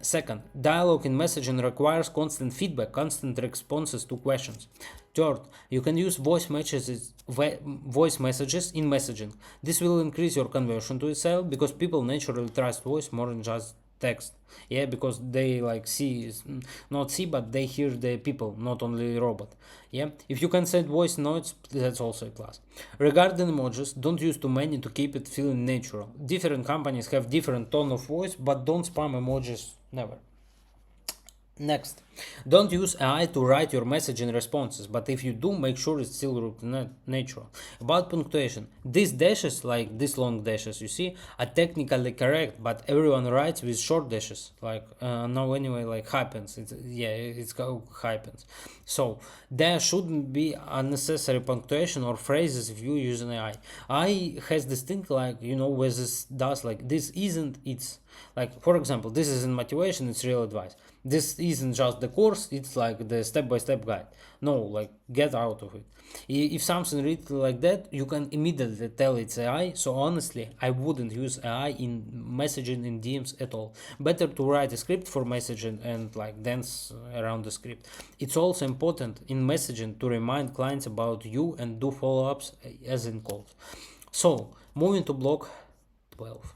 Second, dialogue in messaging requires constant feedback, constant responses to questions. Third, you can use voice messages in messaging. This will increase your conversion to a sale because people naturally trust voice more than just text. Yeah, because they like not see, but they hear the people, not only robot. Yeah, if you can send voice notes, that's also a plus. Regarding emojis, don't use too many to keep it feeling natural. Different companies have different tone of voice, but don't spam emojis, never. Next, don't use AI to write your message in responses, but if you do, make sure it's still natural. About punctuation, these dashes, like these long dashes you see, are technically correct, but everyone writes with short dashes, like now anyway, like hyphens. It's called hyphens. So there shouldn't be unnecessary punctuation or phrases if you use an AI. AI has this thing like where this does like this isn't it's like, for example, this isn't motivation, it's real advice. This isn't just the course, it's like the step-by-step guide. No, like get out of it. If something reads like that, you can immediately tell it's AI. So honestly, I wouldn't use AI in messaging in DMs at all. Better to write a script for messaging and like dance around the script. It's also important in messaging to remind clients about you and do follow-ups as in calls. So moving to block 12.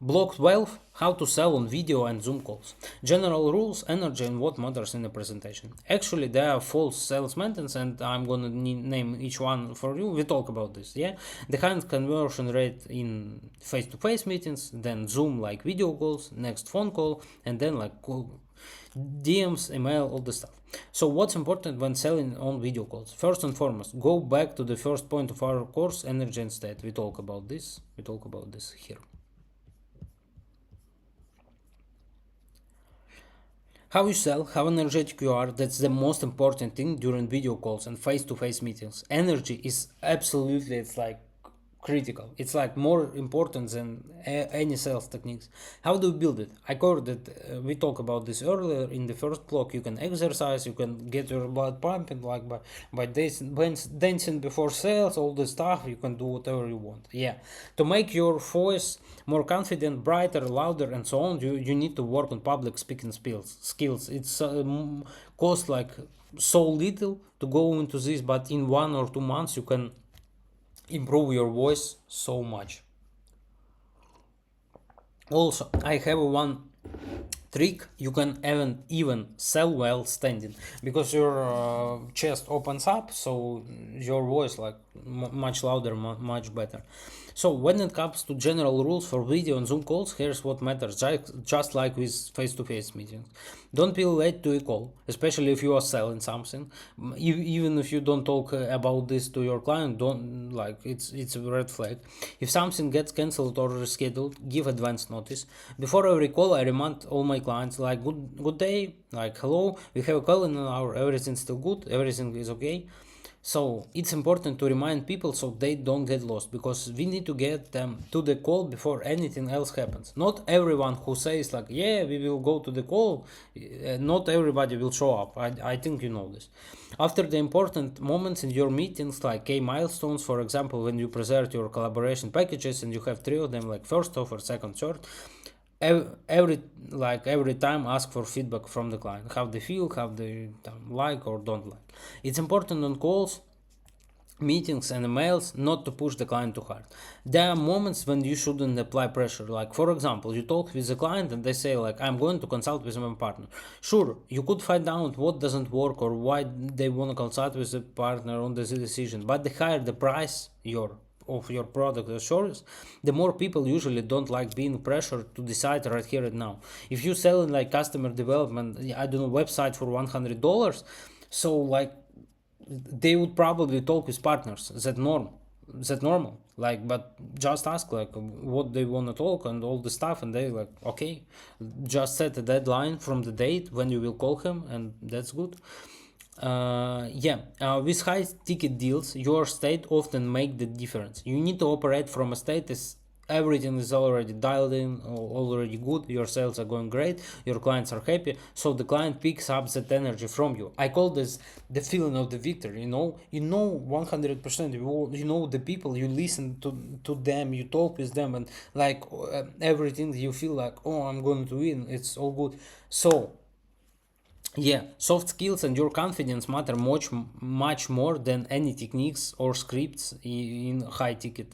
Block 12, how to sell on video and Zoom calls. General rules, energy, and what matters in a presentation. Actually, there are false sales methods, and I'm gonna name each one for you. We talk about this, yeah? The high conversion rate in face-to-face meetings, then Zoom like video calls, next phone call, and then like call, DMs, email, all the stuff. So what's important when selling on video calls? First and foremost, go back to the first point of our course, energy and state. We talk about this. We talk about this here. How you sell, how energetic you are, that's the most important thing during video calls and face-to-face meetings. Energy is absolutely, it's like critical. It's like more important than any sales techniques. How do you build it? I covered it. We talked about this earlier in the first block. You can exercise, you can get your blood pumping, like by dancing before sales, all the stuff. You can do whatever you want. Yeah, to make your voice more confident, brighter, louder, and so on, you need to work on public speaking skills. It's cost like so little to go into this, but in 1 or 2 months you can improve your voice so much. Also, I have one trick. You can even sell while standing, because your chest opens up, so your voice like much louder, much better. So when it comes to general rules for video and Zoom calls, here's what matters. Just like with face-to-face meetings, don't be late to a call, especially if you are selling something. Even if you don't talk about this to your client, don't like it's a red flag. If something gets cancelled or rescheduled, give advance notice. Before every call, I remind all my clients like good day, like hello, we have a call in an hour, everything's still good, everything is okay. So it's important to remind people so they don't get lost, because we need to get them to the call before anything else happens. Not everyone who says like, yeah, we will go to the call, not everybody will show up. I think you know this. After the important moments in your meetings, like key milestones, for example, when you present your collaboration packages and you have 3 of them, like first offer, second, third, every time ask for feedback from the client, how they feel, how they like or don't like. It's important on calls, meetings, and emails not to push the client too hard. There are moments when you shouldn't apply pressure. Like for example, you talk with the client and they say like, I'm going to consult with my partner. Sure, you could find out what doesn't work or why they want to consult with the partner on this decision, but the higher the price of your product or service, the more people usually don't like being pressured to decide right here and now. If you sell in like customer development, I don't know, website for $100, so like they would probably talk with partners. That normal. Like, but just ask like what they want to talk and all the stuff, and they like, okay, just set a deadline from the date when you will call him, and that's good. With high ticket deals, your state often make the difference. You need to operate from a state as everything is already dialed in, already good, your sales are going great, your clients are happy, so the client picks up that energy from you. I call this the feeling of the victory. You know 100%, you know the people, you listen to them, you talk with them, and like everything, you feel like, oh, I'm going to win, it's all good. So yeah, soft skills and your confidence matter much more than any techniques or scripts in high ticket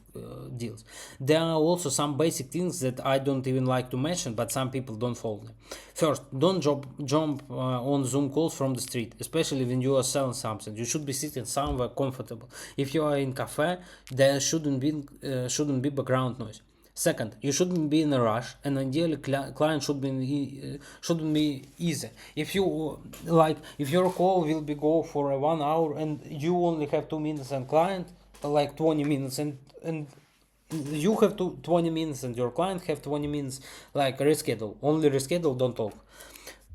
deals. There are also some basic things that I don't even like to mention, but some people don't follow them. First, don't jump on Zoom calls from the street, especially when you are selling something. You should be sitting somewhere comfortable. If you are in cafe, there shouldn't be background noise. Second, you shouldn't be in a rush, and ideally, client shouldn't be easy. If you if your call will be go for 1 hour and you only have 2 minutes, and client like 20 minutes, and you have 20 minutes, and your client have 20 minutes, like reschedule. Only reschedule, don't talk.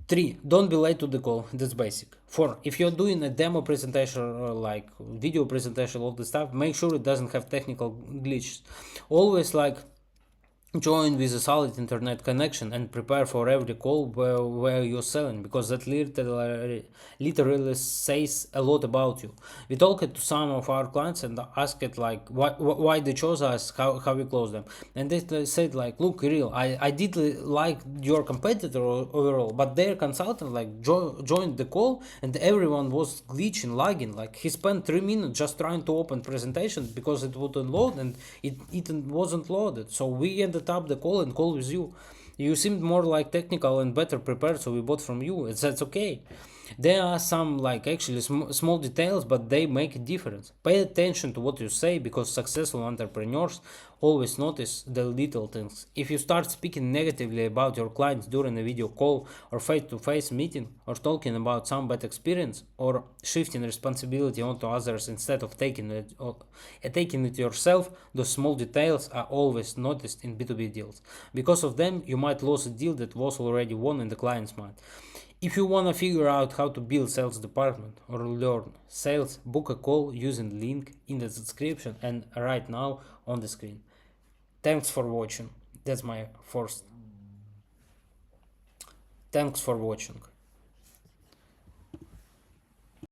3. Don't be late to the call. That's basic. 4. If you're doing a demo presentation or like video presentation, all the stuff, make sure it doesn't have technical glitches. Always like Join with a solid internet connection and prepare for every call where you're selling, because that literally says a lot about you. We talked to some of our clients and asked it like why they chose us, how we close them, and they said like, look, real, I did like your competitor overall, but their consultant like joined the call and everyone was glitching, lagging. Like he spent 3 minutes just trying to open presentation because it wouldn't load, and it wasn't loaded. So we ended up the call and call with you. You seemed more like technical and better prepared, so we bought from you. That's okay. There are some like actually small details, but they make a difference. Pay attention to what you say, because successful entrepreneurs always notice the little things. If you start speaking negatively about your clients during a video call or face-to-face meeting, or talking about some bad experience, or shifting responsibility onto others instead of taking it yourself, those small details are always noticed in B2B deals. Because of them, you might lose a deal that was already won in the client's mind. If you want to figure out how to build sales department or learn sales, book a call using link in the description and right now on the screen. Thanks for watching. That's my first. Thanks for watching.